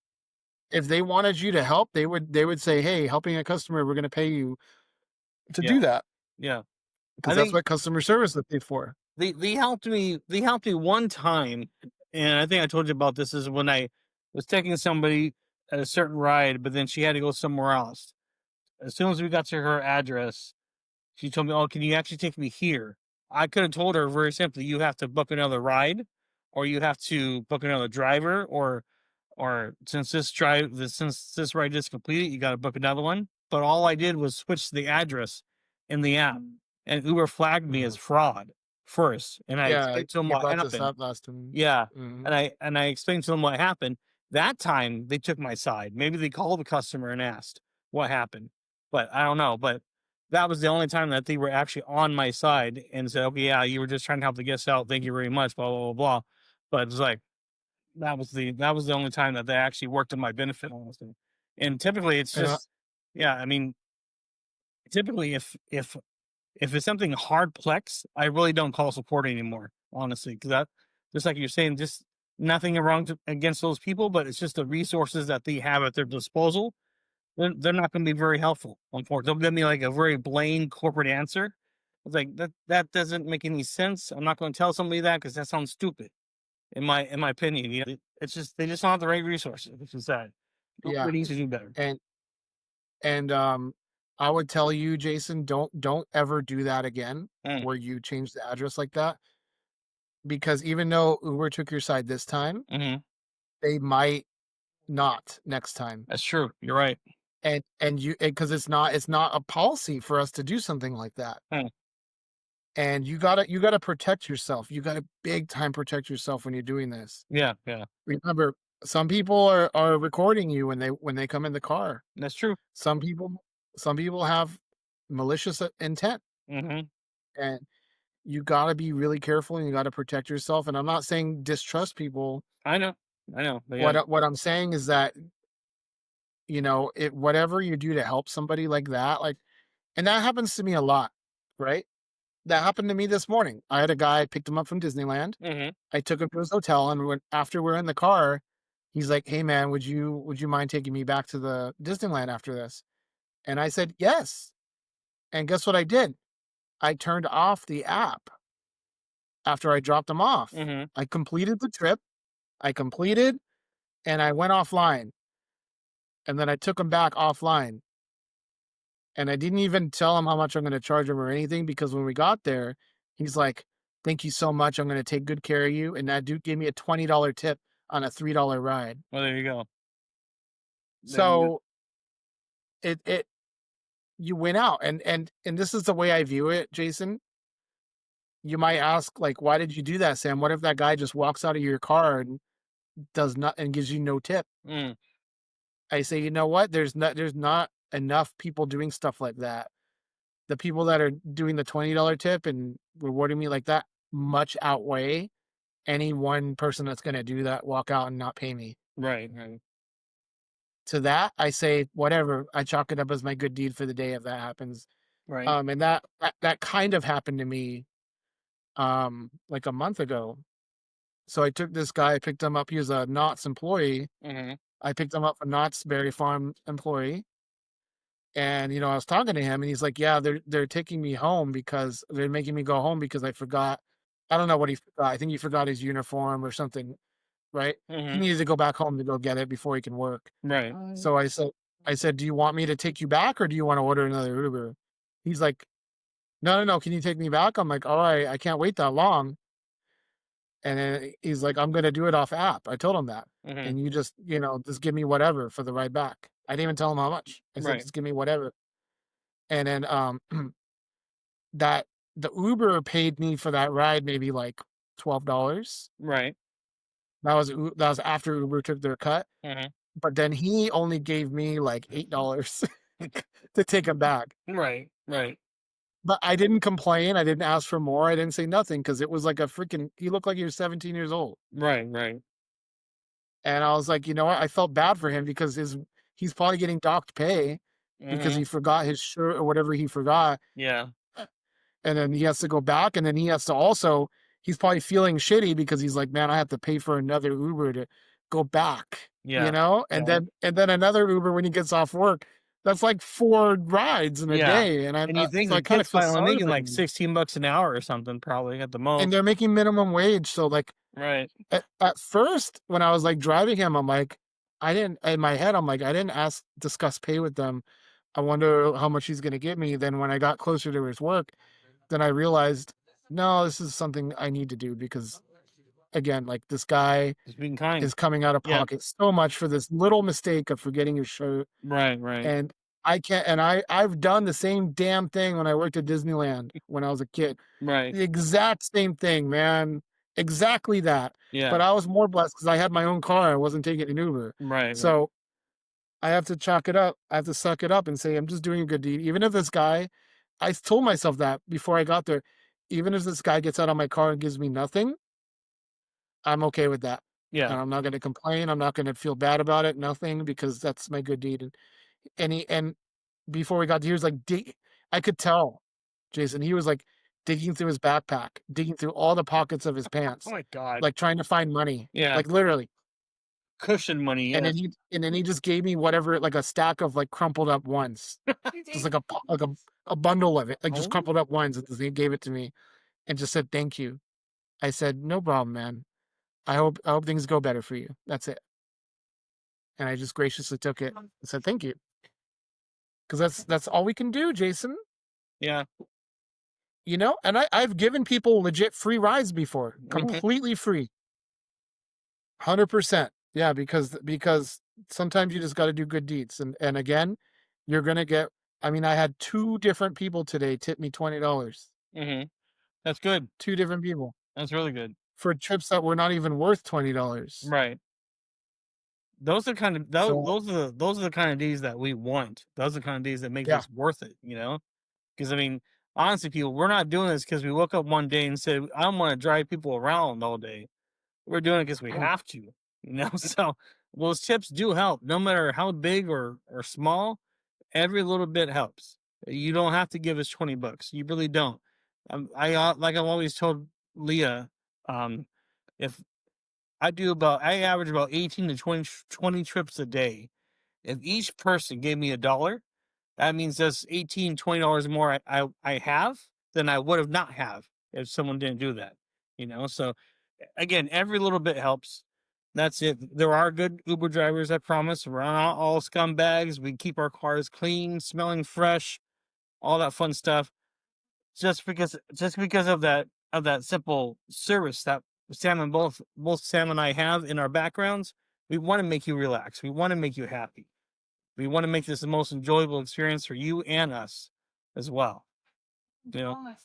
Speaker 2: If they wanted you to help, they would say, "Hey, helping a customer, we're going to pay you to
Speaker 1: Yeah,
Speaker 2: do that."
Speaker 1: yeah.
Speaker 2: Because
Speaker 1: I
Speaker 2: that's
Speaker 1: think
Speaker 2: what customer service is paid for.
Speaker 1: they helped me. They helped me one time, and I think I told you about this. Is when I was taking somebody at a certain ride, but then she had to go somewhere else. As soon as we got to her address, she told me, "Oh, can you actually take me here?" I could have told her very simply, "You have to book another ride, or you have to book another driver, or since this ride is completed, you got to book another one." But all I did was switch the address in the app, and Uber flagged me as
Speaker 2: Mhm.
Speaker 1: fraud first, and I
Speaker 2: Yeah,
Speaker 1: explained to them
Speaker 2: you
Speaker 1: what
Speaker 2: brought this
Speaker 1: happened.
Speaker 2: up last time.
Speaker 1: Yeah,
Speaker 2: Mhm.
Speaker 1: and I explained to them what happened. That time they took my side. Maybe they called the customer and asked what happened, but I don't know. But that was the only time that they were actually on my side and said, "Okay, yeah, you were just trying to help the guests out. Thank you very much." Blah blah blah blah. But it's like that was the only time that they actually worked in my benefit, honestly. And typically, it's
Speaker 2: And
Speaker 1: just yeah. I mean, typically, if it's something hard plex, I really don't call support anymore, honestly, because that just like you're saying, just Nothing wrong against those people, but it's just the resources that they have at their disposal. They're not going to be very helpful. Unfortunately, they'll give me like a very plain corporate answer. It's like that doesn't make any sense. I'm not going to tell somebody that because that sounds stupid in my opinion. It's just they just don't have the right resources, which is sad.
Speaker 2: Yeah.
Speaker 1: Nobody needs to do better.
Speaker 2: And and I would tell you, Jason, don't ever do that again
Speaker 1: Mm,
Speaker 2: where you change the address like that, because even though Uber took your side this time,
Speaker 1: hmm.
Speaker 2: they might not next time.
Speaker 1: That's true. You're right.
Speaker 2: And you, because it's not a policy for us to do something like that.
Speaker 1: Mm,
Speaker 2: And you gotta protect yourself. You gotta big time protect yourself when you're doing this.
Speaker 1: yeah, yeah,
Speaker 2: Remember, some people are recording you when they come in the car.
Speaker 1: that's true.
Speaker 2: Some people some people have malicious intent,
Speaker 1: Hmm.
Speaker 2: and you gotta be really careful and you gotta protect yourself. And I'm not saying distrust people.
Speaker 1: I know, I know. But yeah,
Speaker 2: What I'm saying is that, whatever you do to help somebody like that, like, and that happens to me a lot, right? That happened to me this morning. I had a guy, picked him up from Disneyland.
Speaker 1: hmm.
Speaker 2: I took him to his hotel, and after we're in the car, he's like, "Hey man, would you mind taking me back to the Disneyland after this?" And I said, "Yes." And guess what I did? I turned off the app after I dropped him off.
Speaker 1: Hmm.
Speaker 2: I completed the trip. I completed, and I went offline, and then I took him back offline. And I didn't even tell him how much I'm gonna charge him or anything, because when we got there, he's like, "Thank you so much. I'm gonna take good care of you." And that dude gave me a $20 tip on a $3 ride.
Speaker 1: Well, there you go. There you go.
Speaker 2: So it you went out, and this is the way I view it, Jason. You might ask, like, "Why did you do that, Sam? What if that guy just walks out of your car and does not and gives you no tip?"
Speaker 1: Mm,
Speaker 2: I say, "You know what? There's not enough people doing stuff like that. The people that are doing the $20 tip and rewarding me like that much outweigh any one person that's gonna do that, walk out and not pay me."
Speaker 1: right, right,
Speaker 2: To that, I say, "Whatever." I chalk it up as my good deed for the day if that happens.
Speaker 1: right.
Speaker 2: And that kind of happened to me, like a month ago. So I took this guy, I picked him up. He was a Knott's employee.
Speaker 1: Hmm.
Speaker 2: I picked him up, a Knott's Berry Farm employee. And, I was talking to him and he's like, "Yeah, they're taking me home because they're making me go home because I forgot." I don't know what he forgot. I think he forgot his uniform or something, right? He
Speaker 1: Hmm.
Speaker 2: needed to go back home to go get it before he can work.
Speaker 1: Right.
Speaker 2: So I said, "Do you want me to take you back or do you want to order another Uber?" He's like, "No, no, no. Can you take me back?" I'm like, "All right, I can't wait that long." And then he's like, "I'm gonna do it off app." I told him that.
Speaker 1: Hmm.
Speaker 2: "And you just give me whatever for the ride back." I didn't even tell him how much. I said,
Speaker 1: Right,
Speaker 2: "Just give me whatever." And then that the Uber paid me for that ride maybe like $12.
Speaker 1: right.
Speaker 2: That was after Uber took their cut.
Speaker 1: Hmm.
Speaker 2: But then he only gave me like $8 to take him back.
Speaker 1: Right, right,
Speaker 2: But I didn't complain. I didn't ask for more. I didn't say nothing because it was like a freaking. He looked like he was 17 years old.
Speaker 1: right, right.
Speaker 2: And I was like, you know what? I felt bad for him because he's probably getting docked pay because he
Speaker 1: Hmm.
Speaker 2: forgot his shirt or whatever he forgot.
Speaker 1: Yeah,
Speaker 2: And then he has to go back, and then he has to also. He's probably feeling shitty because he's like, "Man, I have to pay for another Uber to go back,"
Speaker 1: yeah,
Speaker 2: And
Speaker 1: yeah,
Speaker 2: then another Uber when he gets off work. That's like 4 rides in a
Speaker 1: yeah.
Speaker 2: day, and
Speaker 1: And you think
Speaker 2: so I
Speaker 1: the
Speaker 2: kind of
Speaker 1: kid's
Speaker 2: feel
Speaker 1: finally
Speaker 2: sorry
Speaker 1: making
Speaker 2: for
Speaker 1: like
Speaker 2: him.
Speaker 1: 16 bucks an hour or something, probably at the
Speaker 2: And
Speaker 1: most.
Speaker 2: they're making minimum wage, so, like,
Speaker 1: Right.
Speaker 2: at first, when I was, like, driving him, I'm like, I didn't in my head, I'm like, "I didn't discuss pay with them. I wonder how much he's gonna give me." Then when I got closer to his work, then I realized, "No, this is something I need to do," because, again, like, this guy
Speaker 1: Just being kind.
Speaker 2: is coming out of
Speaker 1: Yeah.
Speaker 2: pocket so much for this little mistake of forgetting his shirt.
Speaker 1: Right, right,
Speaker 2: And I can't and I've done the same damn thing when I worked at Disneyland when I was a kid.
Speaker 1: right.
Speaker 2: The exact same thing, man. Exactly that.
Speaker 1: Yeah.
Speaker 2: But I was more blessed because I had my own car. I wasn't taking an Uber.
Speaker 1: Right, right.
Speaker 2: So I have to chalk it up. I have to suck it up and say, I'm just doing a good deed. Even if this guy, I told myself that before I got there, even if this guy gets out of my car and gives me nothing, I'm okay with that.
Speaker 1: Yeah.
Speaker 2: And I'm not going to complain. I'm not going to feel bad about it. Nothing, because that's my good deed. And before we got to, he was like, I could tell, Jason. He was like, digging through his backpack, digging through all the pockets of his
Speaker 1: Oh
Speaker 2: pants,
Speaker 1: my god.
Speaker 2: like trying to find money,
Speaker 1: Yeah.
Speaker 2: like literally.
Speaker 1: Cushion money,
Speaker 2: And then
Speaker 1: yes.
Speaker 2: he just gave me whatever, like a stack of like crumpled up ones, just like a bundle of it, like just
Speaker 1: Oh.
Speaker 2: crumpled up ones. And he gave it to me and just said thank you. I said no problem, man. I hope things go better for you. That's it. And I just graciously took it and said thank you because that's all we can do, Jason.
Speaker 1: Yeah.
Speaker 2: You know, and I've given people legit free rides before,
Speaker 1: Mhm.
Speaker 2: completely free, 100%. Yeah, because sometimes you just got to do good deeds, and again, you're gonna get. I mean, I had 2 different people today tip me $20.
Speaker 1: Mhm. That's good.
Speaker 2: 2 different people
Speaker 1: That's really good.
Speaker 2: for trips that were not even worth $20.
Speaker 1: Right. Those are kind of
Speaker 2: So
Speaker 1: those are the kind of days that we want. Those are the kind of days that make
Speaker 2: yeah,
Speaker 1: this worth it, you know? Because I mean, honestly, people, we're not doing this because we woke up one day and said, I don't want to drive people around all day. We're doing it because we have to, you know? So those tips do help, no matter how big or small. Every little bit helps. You don't have to give us $20. You really don't. Like I've always told Leah, um, if I average about 18 to 20 trips a day. If each person gave me $1, that means that's $18, $20 more I have than I would have not have if someone didn't do that. You know, so again, every little bit helps. That's it. There are good Uber drivers, I promise. We're not all scumbags. We keep our cars clean, smelling fresh, all that fun stuff. Just because of that simple service that both Sam and I have in our backgrounds, we want to make you relax. We want to make you happy. We want to make this the most enjoyable experience for you and us as well. You know,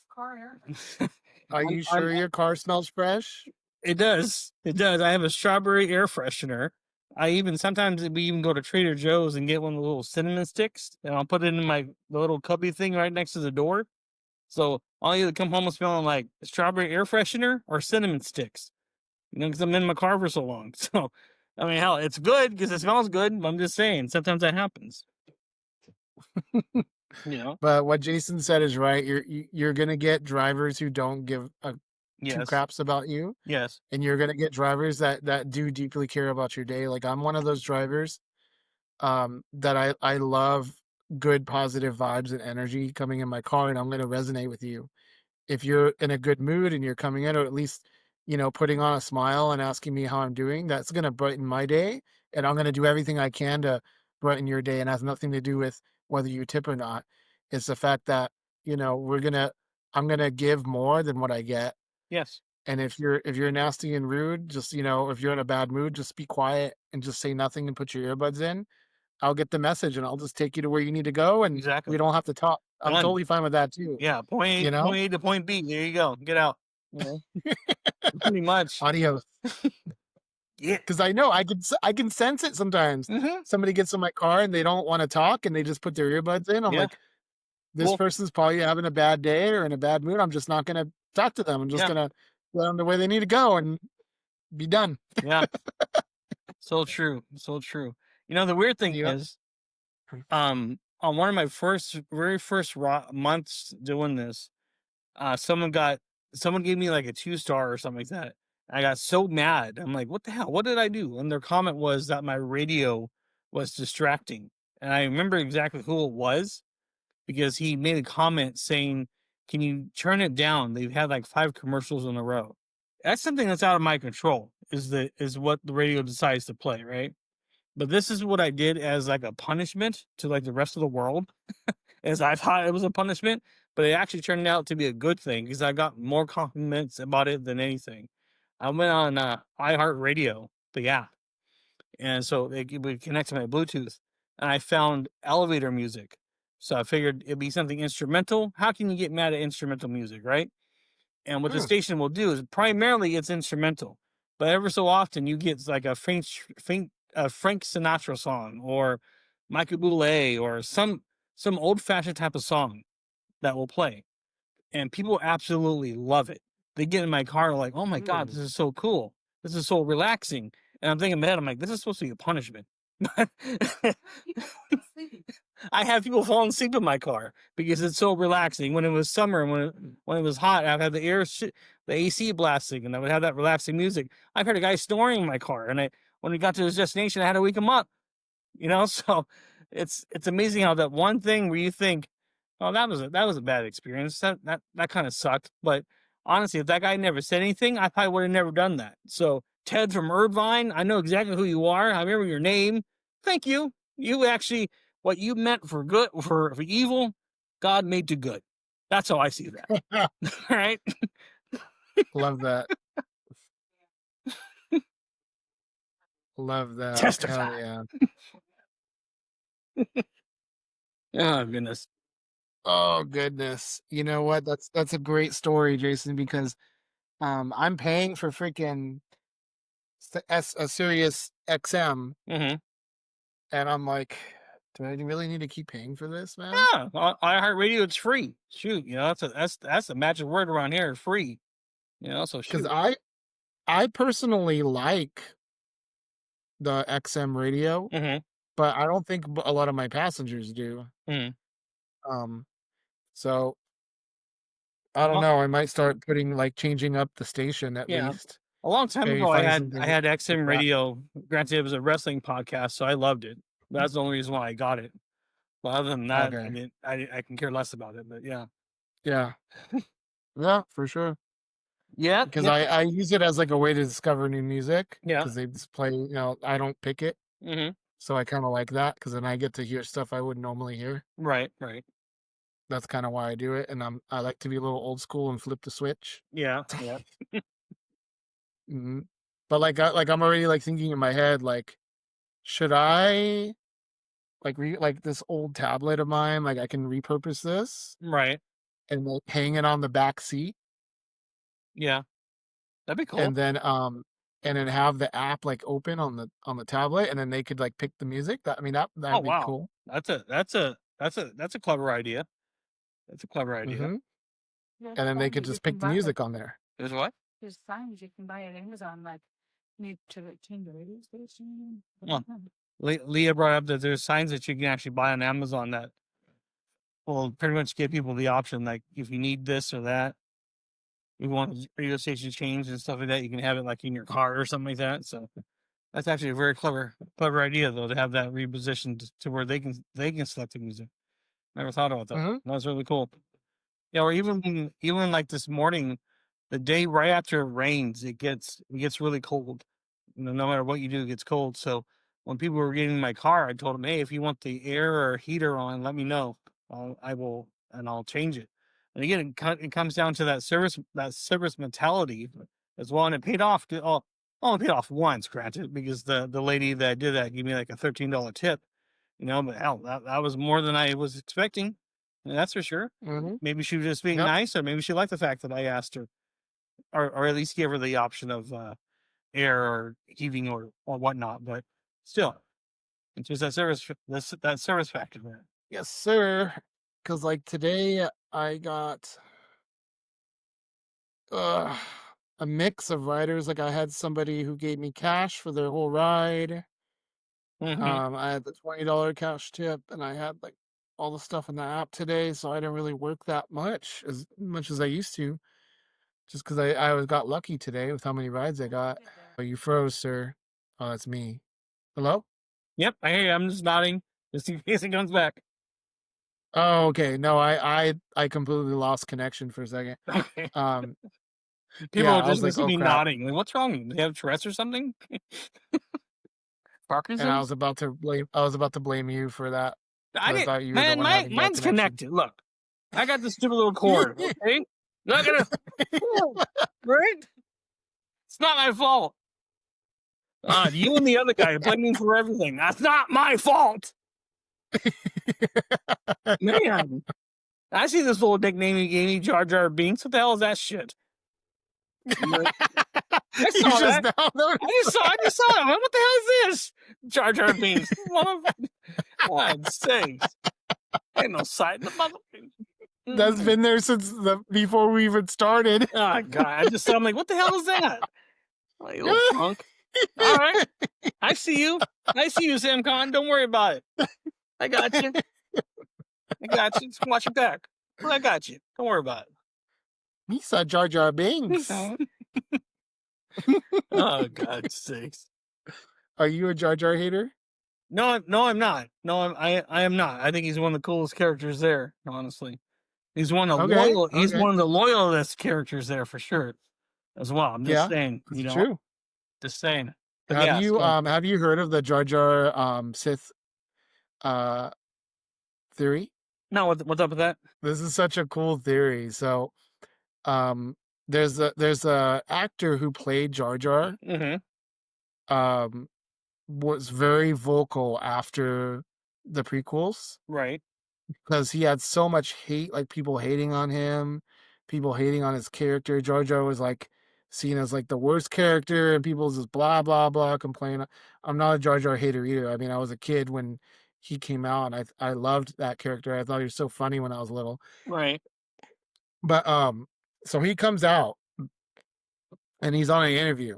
Speaker 2: are you sure your car smells fresh?
Speaker 1: it does. It does. I have a strawberry air freshener. I even sometimes we even go to Trader Joe's and get one of the little cinnamon sticks, and I'll put it in the little cubby thing right next to the door. So I'll either come home smelling like strawberry air freshener or cinnamon sticks, you know, because I'm in my car for so long. So, I mean, hell, it's good because it smells good. But I'm just saying, sometimes that happens. You know.
Speaker 2: But what Jason said is right. You're gonna get drivers who don't give a two
Speaker 1: Yes.
Speaker 2: craps about you,
Speaker 1: Yes.
Speaker 2: and you're gonna get drivers that do deeply care about your day. Like I'm one of those drivers that I love good positive vibes and energy coming in my car, and I'm gonna resonate with you. If you're in a good mood and you're coming in, or at least, putting on a smile and asking me how I'm doing, that's gonna brighten my day, and I'm gonna do everything I can to brighten your day, and has nothing to do with whether you tip or not. It's the fact that, I'm gonna give more than what I get.
Speaker 1: Yes.
Speaker 2: And if you're nasty and rude, just, if you're in a bad mood, just be quiet and just say nothing and put your earbuds in. I'll get the message and I'll just take you to where you need to go and we
Speaker 1: Exactly.
Speaker 2: don't have to talk. I'm
Speaker 1: Done.
Speaker 2: totally fine with that too,
Speaker 1: Yeah.
Speaker 2: you
Speaker 1: Point
Speaker 2: know?
Speaker 1: A to point B. There you go. Get out. You know. Pretty much.
Speaker 2: Adios.
Speaker 1: Yeah.
Speaker 2: Because I know I can sense it sometimes.
Speaker 1: Hmm.
Speaker 2: Somebody gets in my car and they don't want to talk and they just put their earbuds in. I'm
Speaker 1: Yeah.
Speaker 2: like, this
Speaker 1: Well.
Speaker 2: person's probably having a bad day or in a bad mood. I'm just not gonna talk to them. I'm just
Speaker 1: Yeah.
Speaker 2: gonna let them the way they need to go and be done.
Speaker 1: Yeah. So true. So true. You know, the weird thing
Speaker 2: You know?
Speaker 1: is, on one of my very first months doing this, uh, someone got someone gave me like a 2 star or something like that. I got so mad. I'm like, what the hell? What did I do? And their comment was that my radio was distracting. And I remember exactly who it was because he made a comment saying, can you turn it down? They've had like 5 commercials in a row. That's something that's out of my control, is what the radio decides to play, right? But this is what I did as like a punishment to like the rest of the world, as I thought it was a punishment, but it actually turned out to be a good thing because I got more compliments about it than anything. I went on iHeartRadio, the app, and so it would connect to my Bluetooth, and I found elevator music. So I figured it'd be something instrumental. How can you get mad at instrumental music, right? And what the
Speaker 2: Mm,
Speaker 1: station will do is primarily it's instrumental, but ever so often you get like a faint Frank Sinatra song or Michael Bublé or some old fashioned type of song that will play, and people absolutely love it. They get in my car like, "Oh my god, this
Speaker 2: mm.
Speaker 1: is so cool! This is so relaxing." And I'm thinking in my head, I'm like, "This is supposed to be a punishment." I have people falling asleep in my car because it's so relaxing. When it was summer, when it was hot, I've had the AC blasting, and I would have that relaxing music. I've heard a guy snoring in my car, and when we got to his destination, I had to wake him up. So it's amazing how that one thing where you think, oh, that was a bad experience. That kind of sucked. But honestly, if that guy never said anything, I probably would have never done that. So Ted from Irvine, I know exactly who you are. I remember your name. Thank you. You actually, what you meant for good, for evil, God made to good. That's how I see that. All right.
Speaker 2: Love that. Love that.
Speaker 1: Testify.
Speaker 2: Hell yeah.
Speaker 1: Oh goodness.
Speaker 2: Oh goodness. You know what? That's a great story, Jason, because I'm paying for freaking a Sirius XM,
Speaker 1: Mm-hmm.
Speaker 2: and I'm like, do I really need to keep paying for this, man?
Speaker 1: Yeah, iHeartRadio, it's free. Shoot, that's a magic word around here, free. So
Speaker 2: Because
Speaker 1: shoot.
Speaker 2: I personally like the XM radio,
Speaker 1: Mm-hmm.
Speaker 2: but I don't think a lot of my passengers do.
Speaker 1: Mm-hmm.
Speaker 2: Um, so I don't
Speaker 1: Well,
Speaker 2: know. I might start changing up the station at
Speaker 1: yeah.
Speaker 2: least.
Speaker 1: A long time
Speaker 2: Maybe
Speaker 1: ago,
Speaker 2: find
Speaker 1: I
Speaker 2: something
Speaker 1: had
Speaker 2: like
Speaker 1: XM
Speaker 2: that.
Speaker 1: radio. Granted, it was a wrestling podcast, so I loved it. That's the only reason why I got it. But other than that, I
Speaker 2: Okay.
Speaker 1: didn't. I can care less about it. But yeah,
Speaker 2: Yeah. Yeah, for sure.
Speaker 1: yeah,
Speaker 2: Because
Speaker 1: yeah,
Speaker 2: I use it as like a way to discover new music
Speaker 1: yeah.
Speaker 2: because they just play, I don't pick it.
Speaker 1: Mm-hmm.
Speaker 2: So I kind of like that because then I get to hear stuff I wouldn't normally hear.
Speaker 1: Right, right.
Speaker 2: That's kind of why I do it. And I like to be a little old school and flip the switch.
Speaker 1: Yeah, yeah.
Speaker 2: hmm But I'm already like thinking in my head, like, should I like this old tablet of mine, like I can repurpose this
Speaker 1: Right.
Speaker 2: and like hang it on the back seat
Speaker 1: Yeah, that'd be cool.
Speaker 2: and then have the app like open on the tablet and then they could like pick the music. That I mean
Speaker 1: Oh
Speaker 2: that'd be
Speaker 1: wow,
Speaker 2: cool.
Speaker 1: that's a clever idea. That's a clever idea.
Speaker 2: hmm
Speaker 3: There's
Speaker 2: And then they
Speaker 3: signs
Speaker 2: could
Speaker 3: that you
Speaker 2: just
Speaker 3: can
Speaker 2: pick the
Speaker 3: buy, like
Speaker 2: music on there.
Speaker 1: Is what?
Speaker 3: there's signs you can buy at Amazon, like need to change the radio station.
Speaker 1: Well, Leah brought up that there's signs that you can actually buy on Amazon that will pretty much give people the option, like if you need this or that, you want a radio station changed and stuff like that, you can have it like in your car or something like that. So that's actually a very clever idea though, to have that repositioned to where they can select the music. Never thought about that.
Speaker 2: hmm
Speaker 1: That's really cool. Yeah, or even like this morning, the day right after it rains, it gets really cold. No matter what you do, it gets cold. So when people were getting in my car, I told them, hey, if you want the air or heater on, let me know. I'll change it. And again, it comes down to that service mentality as well. And it paid off. Only paid off once, granted, because the lady that did that gave me like a $13 tip. But hell, that was more than I was expecting. That's for sure.
Speaker 2: hmm
Speaker 1: Maybe she was just being
Speaker 2: Yep.
Speaker 1: nice, or maybe she liked the fact that I asked her, or at least gave her the option of air or heating or whatnot. But still, it's just that service factor there.
Speaker 2: Yes, sir. Because like today I got uh, a mix of riders. Like I had somebody who gave me cash for their whole ride.
Speaker 1: Mm-hmm.
Speaker 2: I had the $20 cash tip, and I had like all the stuff in the app today, so I didn't really work that much as I used to, just because I got lucky today with how many rides I got. Oh, you froze, sir. Oh, that's me. Hello?
Speaker 1: Yep, I hear you. I'm just nodding just in case it comes back.
Speaker 2: Oh, okay. No, I completely lost connection for a second.
Speaker 1: Okay.
Speaker 2: Um,
Speaker 1: People
Speaker 2: yeah,
Speaker 1: will
Speaker 2: I was
Speaker 1: just
Speaker 2: like,
Speaker 1: listen to
Speaker 2: oh
Speaker 1: me
Speaker 2: crap,
Speaker 1: nodding. Like, what's wrong? Do they have Tourette's or something?
Speaker 2: and I
Speaker 1: Parkinson's?
Speaker 2: was about to blame you for that
Speaker 1: I
Speaker 2: because I
Speaker 1: didn't.
Speaker 2: thought you were the
Speaker 1: Man,
Speaker 2: one having bad
Speaker 1: mine's
Speaker 2: connection.
Speaker 1: connected. Look, I got this stupid little cord. Okay, not gonna. Right? It's not my fault. You and the other guy blame me for everything. That's not my fault. Man, I see this little nickname you gave me, Jar Jar Binks. What the hell is that shit? Like, I
Speaker 2: You
Speaker 1: saw
Speaker 2: just
Speaker 1: that.
Speaker 2: now noticed.
Speaker 1: I just saw it. What the hell is this? Jar Jar Binks. God sakes. Ain't no sight in the motherfucker.
Speaker 2: That's been there since before we even started.
Speaker 1: Oh, God. I just saw, I'm like, what the hell is that? Like, you little punk. All right. I see you, Sam Con. Don't worry about it. I got you. I got you. Just watch your back. I got you. Don't worry about
Speaker 2: Misa Jar Jar Binks.
Speaker 1: it. Oh, God's sakes.
Speaker 2: Are you a Jar Jar hater?
Speaker 1: No, I'm not. No, I am not. I think he's one of the coolest characters there. Honestly, he's one of the
Speaker 2: Okay,
Speaker 1: loyal. He's
Speaker 2: okay.
Speaker 1: one of the loyalist characters there for sure, as well. I'm just
Speaker 2: Yeah,
Speaker 1: saying.
Speaker 2: it's true.
Speaker 1: Just saying. But yeah,
Speaker 2: Have you heard of the Jar Jar Sith uh theory?
Speaker 1: no, what's up with that?
Speaker 2: This is such a cool theory. So, um there's a actor who played Jar Jar,
Speaker 1: Mm-hmm.
Speaker 2: um was very vocal after the prequels
Speaker 1: Right.
Speaker 2: because he had so much hate, like people hating on him, people hating on his character. Jar Jar was like seen as like the worst character, and people just blah blah blah complain. I'm not a Jar Jar hater either. I mean, I was a kid when he came out, and I loved that character. I thought he was so funny when I was little.
Speaker 1: Right.
Speaker 2: But so he comes out and he's on an interview,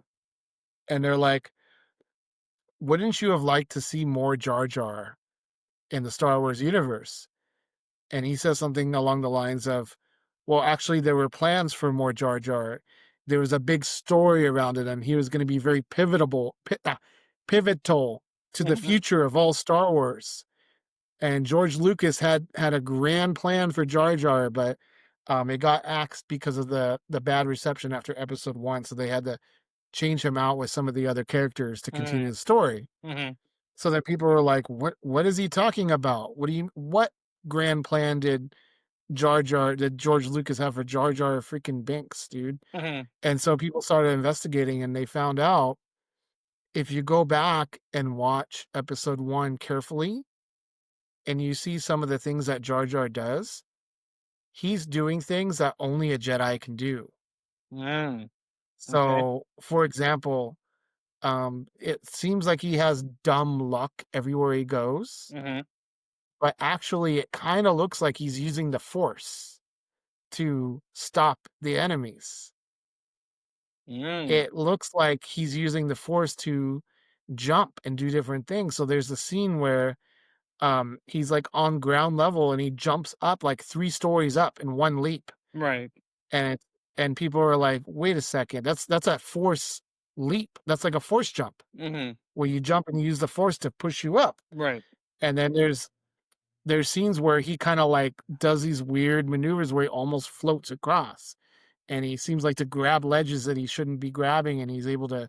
Speaker 2: and they're like, "Wouldn't you have liked to see more Jar Jar in the Star Wars universe?" And he says something along the lines of, well, actually, there were plans for more Jar Jar. There was a big story around it, and he was going to be very pivotal to the
Speaker 1: Mm-hmm.
Speaker 2: future of all Star Wars. And George Lucas had a grand plan for Jar Jar, but it got axed because of the bad reception after Episode 1, so they had to change him out with some of the other characters to continue the story.
Speaker 1: Mm-hmm.
Speaker 2: So that people were like, what is he talking about? What grand plan did George Lucas have for Jar Jar freaking Binks, dude?
Speaker 1: Mm-hmm.
Speaker 2: And so people started investigating, and they found out if you go back and watch Episode 1 carefully and you see some of the things that Jar Jar does, he's doing things that only a Jedi can do.
Speaker 1: Mm.
Speaker 2: So, for example, it seems like he has dumb luck everywhere he goes,
Speaker 1: Mm-hmm.
Speaker 2: but actually it kind of looks like he's using the Force to stop the enemies.
Speaker 1: Mm.
Speaker 2: It looks like he's using the Force to jump and do different things. So there's a scene where he's like on ground level and he jumps up like 3 stories up in one leap.
Speaker 1: Right.
Speaker 2: And people are like, wait a second, that's a Force leap. That's like a Force jump
Speaker 1: Mm-hmm.
Speaker 2: where you jump and you use the Force to push you up.
Speaker 1: Right.
Speaker 2: And then there's scenes where he kind of like does these weird maneuvers where he almost floats across, and he seems like to grab ledges that he shouldn't be grabbing, and he's able to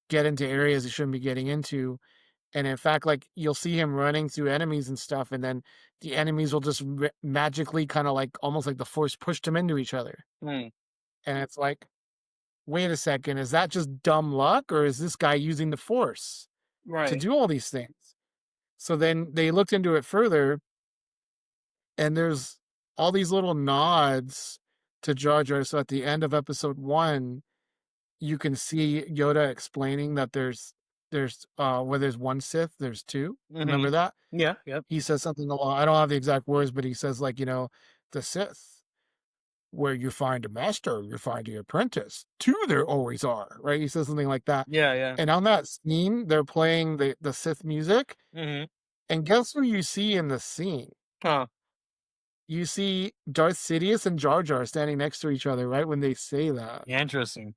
Speaker 2: get into areas he shouldn't be getting into. And in fact, like you'll see him running through enemies and stuff, and then the enemies will just magically kind of like almost like the Force pushed them into each other.
Speaker 1: Mm.
Speaker 2: And it's like, wait a second, is that just dumb luck, or is this guy using the Force to
Speaker 1: Right.
Speaker 2: do all these things? So then they looked into it further, and there's all these little nods to Jar Jar. So at the end of Episode 1, you can see Yoda explaining that there's where there's one Sith, there's two.
Speaker 1: Mm-hmm.
Speaker 2: Remember that?
Speaker 1: Yeah. Yep.
Speaker 2: He says something along, I don't have the exact words, but he says like, the Sith, where you find a master, you find an apprentice. Two there always are, right? He says something like that.
Speaker 1: Yeah. Yeah.
Speaker 2: And on that scene, they're playing the Sith music.
Speaker 1: Mm-hmm.
Speaker 2: And guess who you see in the scene?
Speaker 1: Huh.
Speaker 2: You see Darth Sidious and Jar Jar standing next to each other right when they say that.
Speaker 1: Interesting.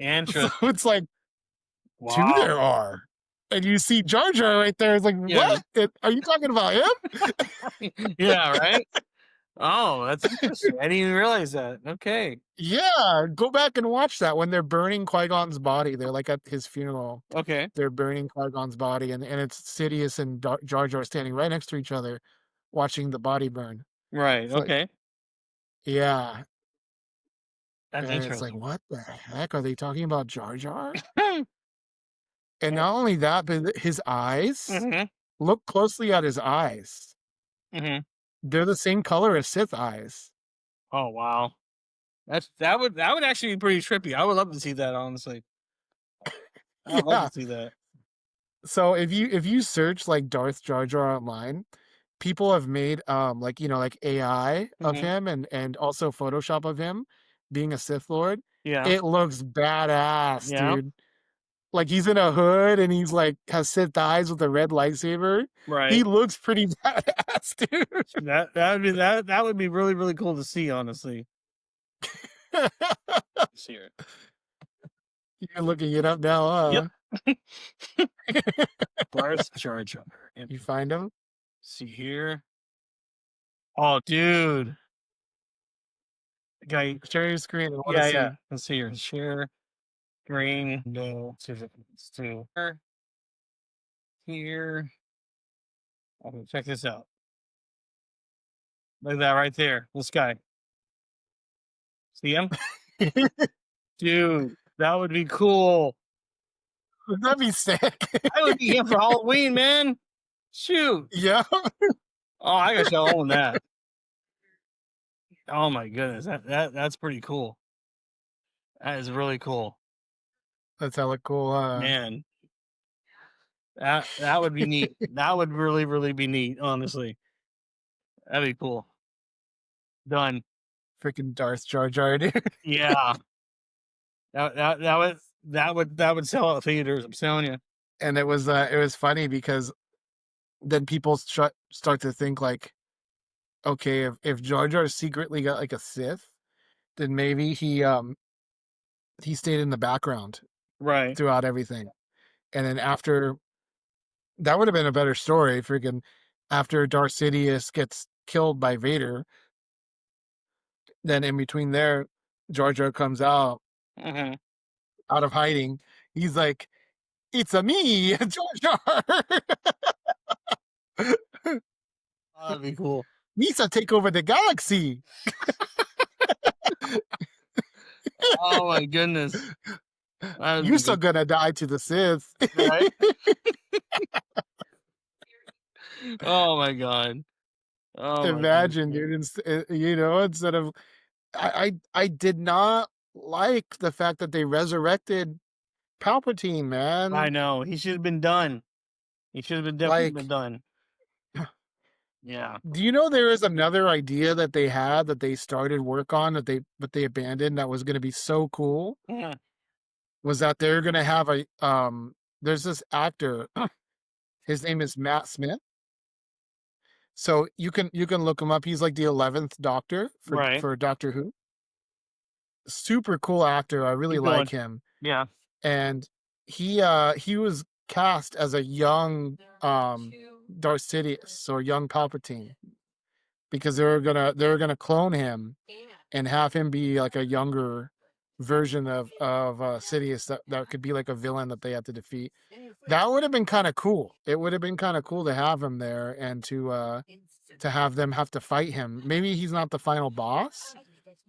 Speaker 2: So
Speaker 1: Interesting.
Speaker 2: it's like, two
Speaker 1: Wow.
Speaker 2: there are. And you see Jar Jar right there. It's like,
Speaker 1: Yeah.
Speaker 2: what? Are you talking about him?
Speaker 1: Yeah. Right. Oh, that's interesting. I didn't even realize that. Okay.
Speaker 2: Yeah, go back and watch that when they're burning Qui-Gon's body. They're like at his funeral.
Speaker 1: Okay.
Speaker 2: They're burning Qui-Gon's body, and it's Sidious and Jar Jar standing right next to each other watching the body burn.
Speaker 1: Right.
Speaker 2: It's like,
Speaker 1: Okay.
Speaker 2: yeah.
Speaker 1: That's
Speaker 2: And it's like,
Speaker 1: interesting.
Speaker 2: what the heck? Are they talking about Jar Jar?
Speaker 1: Mm-hmm.
Speaker 2: And not only that, but his eyes, look closely at his eyes.
Speaker 1: Mm-hmm.
Speaker 2: They're the same color as Sith eyes.
Speaker 1: Oh wow. That would actually be pretty trippy. I would love to see that, honestly. I'd love
Speaker 2: Yeah.
Speaker 1: to see that.
Speaker 2: So if you search like Darth Jar Jar online, people have made like like AI of
Speaker 1: Mhm.
Speaker 2: him and also Photoshop of him being a Sith Lord.
Speaker 1: Yeah.
Speaker 2: It looks badass,
Speaker 1: Yeah.
Speaker 2: dude. like he's in a hood and he's like has Sith eyes with a red lightsaber.
Speaker 1: Right.
Speaker 2: He looks pretty badass, dude.
Speaker 1: That would be really, really cool to see, honestly. Let's see here.
Speaker 2: You're looking it up now, huh?
Speaker 1: Yep. Darth Jar Jar.
Speaker 2: You find him?
Speaker 1: See here. Oh, dude. Guy.
Speaker 2: Share your screen. I want to
Speaker 1: Yeah,
Speaker 2: see.
Speaker 1: yeah. Let's see here. Share. Green. No. Let's see if it's to here. Okay, check this out. Look at that right there. This guy. See him? Dude, that would be cool.
Speaker 2: That'd be sick.
Speaker 1: That would be him for Halloween, man. Shoot.
Speaker 2: Yeah.
Speaker 1: Oh, I gotta own that. Oh my goodness. That's pretty cool. That is really cool.
Speaker 2: That's hella cool, huh?
Speaker 1: Man. That would be neat. That would really, really be neat, honestly. That'd be cool. Done.
Speaker 2: Freaking Darth Jar Jar, dude.
Speaker 1: Yeah. That would sell out theaters, I'm telling you.
Speaker 2: And it was funny because then people start to think like, okay, if Jar Jar secretly got like a Sith, then maybe he stayed in the background
Speaker 1: Right.
Speaker 2: throughout everything. And then after, that would have been a better story, freaking after Darth Sidious gets killed by Vader, then in between there, Jar Jar comes out
Speaker 1: Mm-hmm.
Speaker 2: out of hiding. He's like, "It's a me, Jar Jar."
Speaker 1: That'd be cool.
Speaker 2: Misa take over the galaxy.
Speaker 1: Oh my goodness.
Speaker 2: You're still gonna die to the Sith.
Speaker 1: Right? Oh my god. Oh,
Speaker 2: Imagine, dude. Instead of, I did not like the fact that they resurrected Palpatine, man.
Speaker 1: I know. He should have been done. He should have been definitely been done. Yeah.
Speaker 2: Do you know there is another idea that they had that they started work on that they abandoned that was going to be so cool?
Speaker 1: Yeah.
Speaker 2: Was that they're going to have a there's this actor, his name is Matt Smith. So you can look him up. He's like the 11th Doctor for Doctor Who. Super cool actor. I really like him.
Speaker 1: Yeah.
Speaker 2: And he was cast as a young Darth Sidious or young Palpatine because they were gonna clone him and have him be like a younger version of Sidious that could be like a villain that they had to defeat. That would have been kind of cool. It would have been kind of cool to have him there and to have them have to fight him. Maybe he's not the final boss.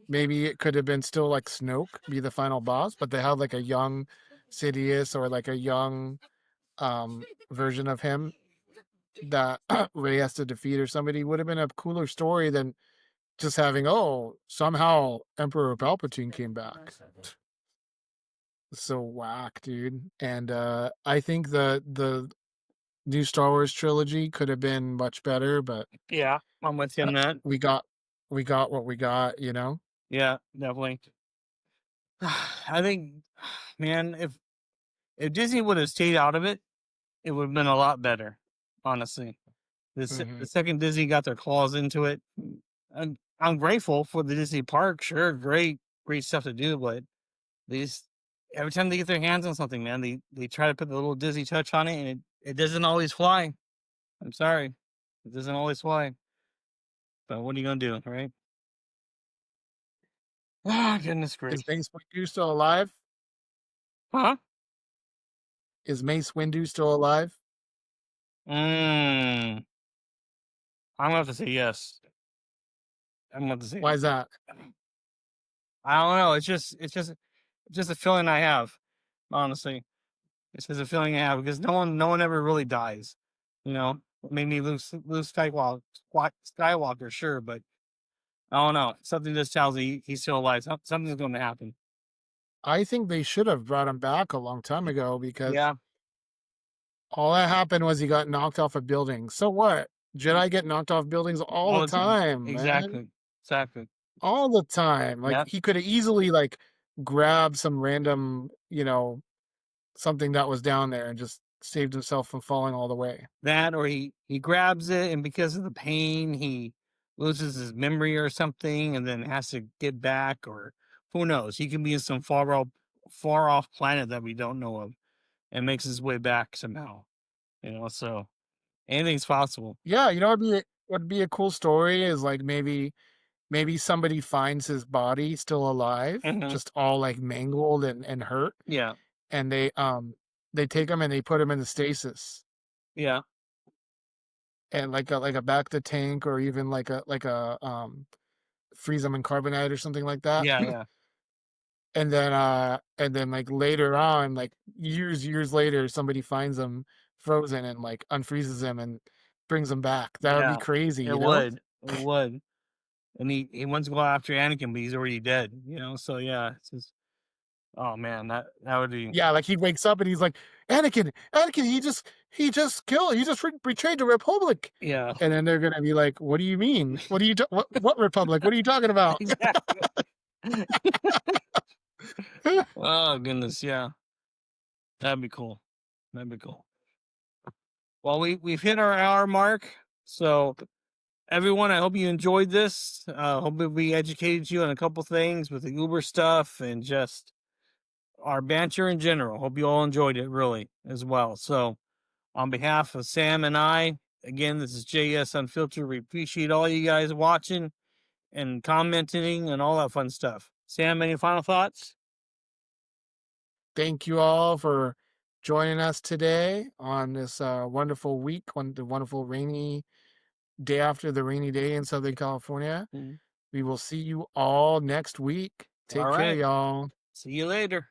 Speaker 2: Maybe it could have been still like Snoke be the final boss, but they have like a young Sidious or like a young version of him that Rey has to defeat or somebody. Would have been a cooler story than just having, oh, somehow Emperor Palpatine came back. So whack, dude. And I think the new Star Wars trilogy could have been much better, but
Speaker 1: Yeah, I'm with you on that.
Speaker 2: we got what we got, you know?
Speaker 1: Yeah, definitely. I think, man, if Disney would have stayed out of it, it would have been a lot better, honestly. The second Disney got their claws into it, I'm grateful for the Disney park. Sure, great stuff to do, but every time they get their hands on something, man, they try to put the little Disney touch on it, and it doesn't always fly. I'm sorry, it doesn't always fly. But what are you gonna do, right? Ah, goodness
Speaker 2: Is
Speaker 1: gracious.
Speaker 2: Mace Windu still alive?
Speaker 1: Huh?
Speaker 2: Is Mace Windu still alive?
Speaker 1: I'm gonna have to say yes. I'm gonna have to say
Speaker 2: Why is that?
Speaker 1: I don't know. It's just a feeling I have, honestly. It's just a feeling I have because no one ever really dies. You know, maybe Luke Skywalker, sure, but I don't know. Something just tells me he's still alive. Something's going to happen.
Speaker 2: I think they should have brought him back a long time ago because
Speaker 1: Yeah,
Speaker 2: all that happened was he got knocked off a building. So what? Jedi get knocked off buildings all the time, man.
Speaker 1: Exactly.
Speaker 2: All the time. Like
Speaker 1: Yep.
Speaker 2: he could have easily like grabbed some random, something that was down there and just saved himself from falling all the way.
Speaker 1: That, or he grabs it, and because of the pain, he loses his memory or something, and then has to get back, or who knows? He can be in some far off planet that we don't know of, and makes his way back somehow. So anything's possible.
Speaker 2: Yeah, you know what'd be a cool story is like maybe somebody finds his body still alive,
Speaker 1: Mhm.
Speaker 2: just all like mangled and hurt,
Speaker 1: Yeah,
Speaker 2: and they take him and they put him in the stasis
Speaker 1: yeah,
Speaker 2: and like a back to tank or even freeze them in carbonite or something like that.
Speaker 1: yeah, yeah,
Speaker 2: And then like later on, like years later, somebody finds him frozen and like unfreezes him and brings him back. That would be
Speaker 1: yeah.
Speaker 2: crazy,
Speaker 1: It
Speaker 2: you know?
Speaker 1: would, it would, and he wants to go after Anakin, but he's already dead. So yeah, it's just, oh man, that would be,
Speaker 2: Yeah, like he wakes up and he's like, Anakin, he just betrayed the Republic.
Speaker 1: yeah,
Speaker 2: And then they're gonna be like, "What do you mean? What Republic? What are you talking about?"
Speaker 1: exactly. Oh goodness, yeah, that'd be cool. That'd be cool. Well, we've hit our hour mark, so everyone, I hope you enjoyed this. Hope we educated you on a couple things with the Uber stuff and just our banter in general. Hope you all enjoyed it really as well. So, on behalf of Sam and I, again, this is JS Unfiltered. We appreciate all you guys watching and commenting and all that fun stuff. Sam, any final thoughts?
Speaker 2: Thank you all for joining us today on this wonderful week, the wonderful rainy day after the rainy day in Southern California.
Speaker 1: Mm.
Speaker 2: We will see you all next week.
Speaker 1: All
Speaker 2: Take care,
Speaker 1: right.
Speaker 2: y'all.
Speaker 1: See you later.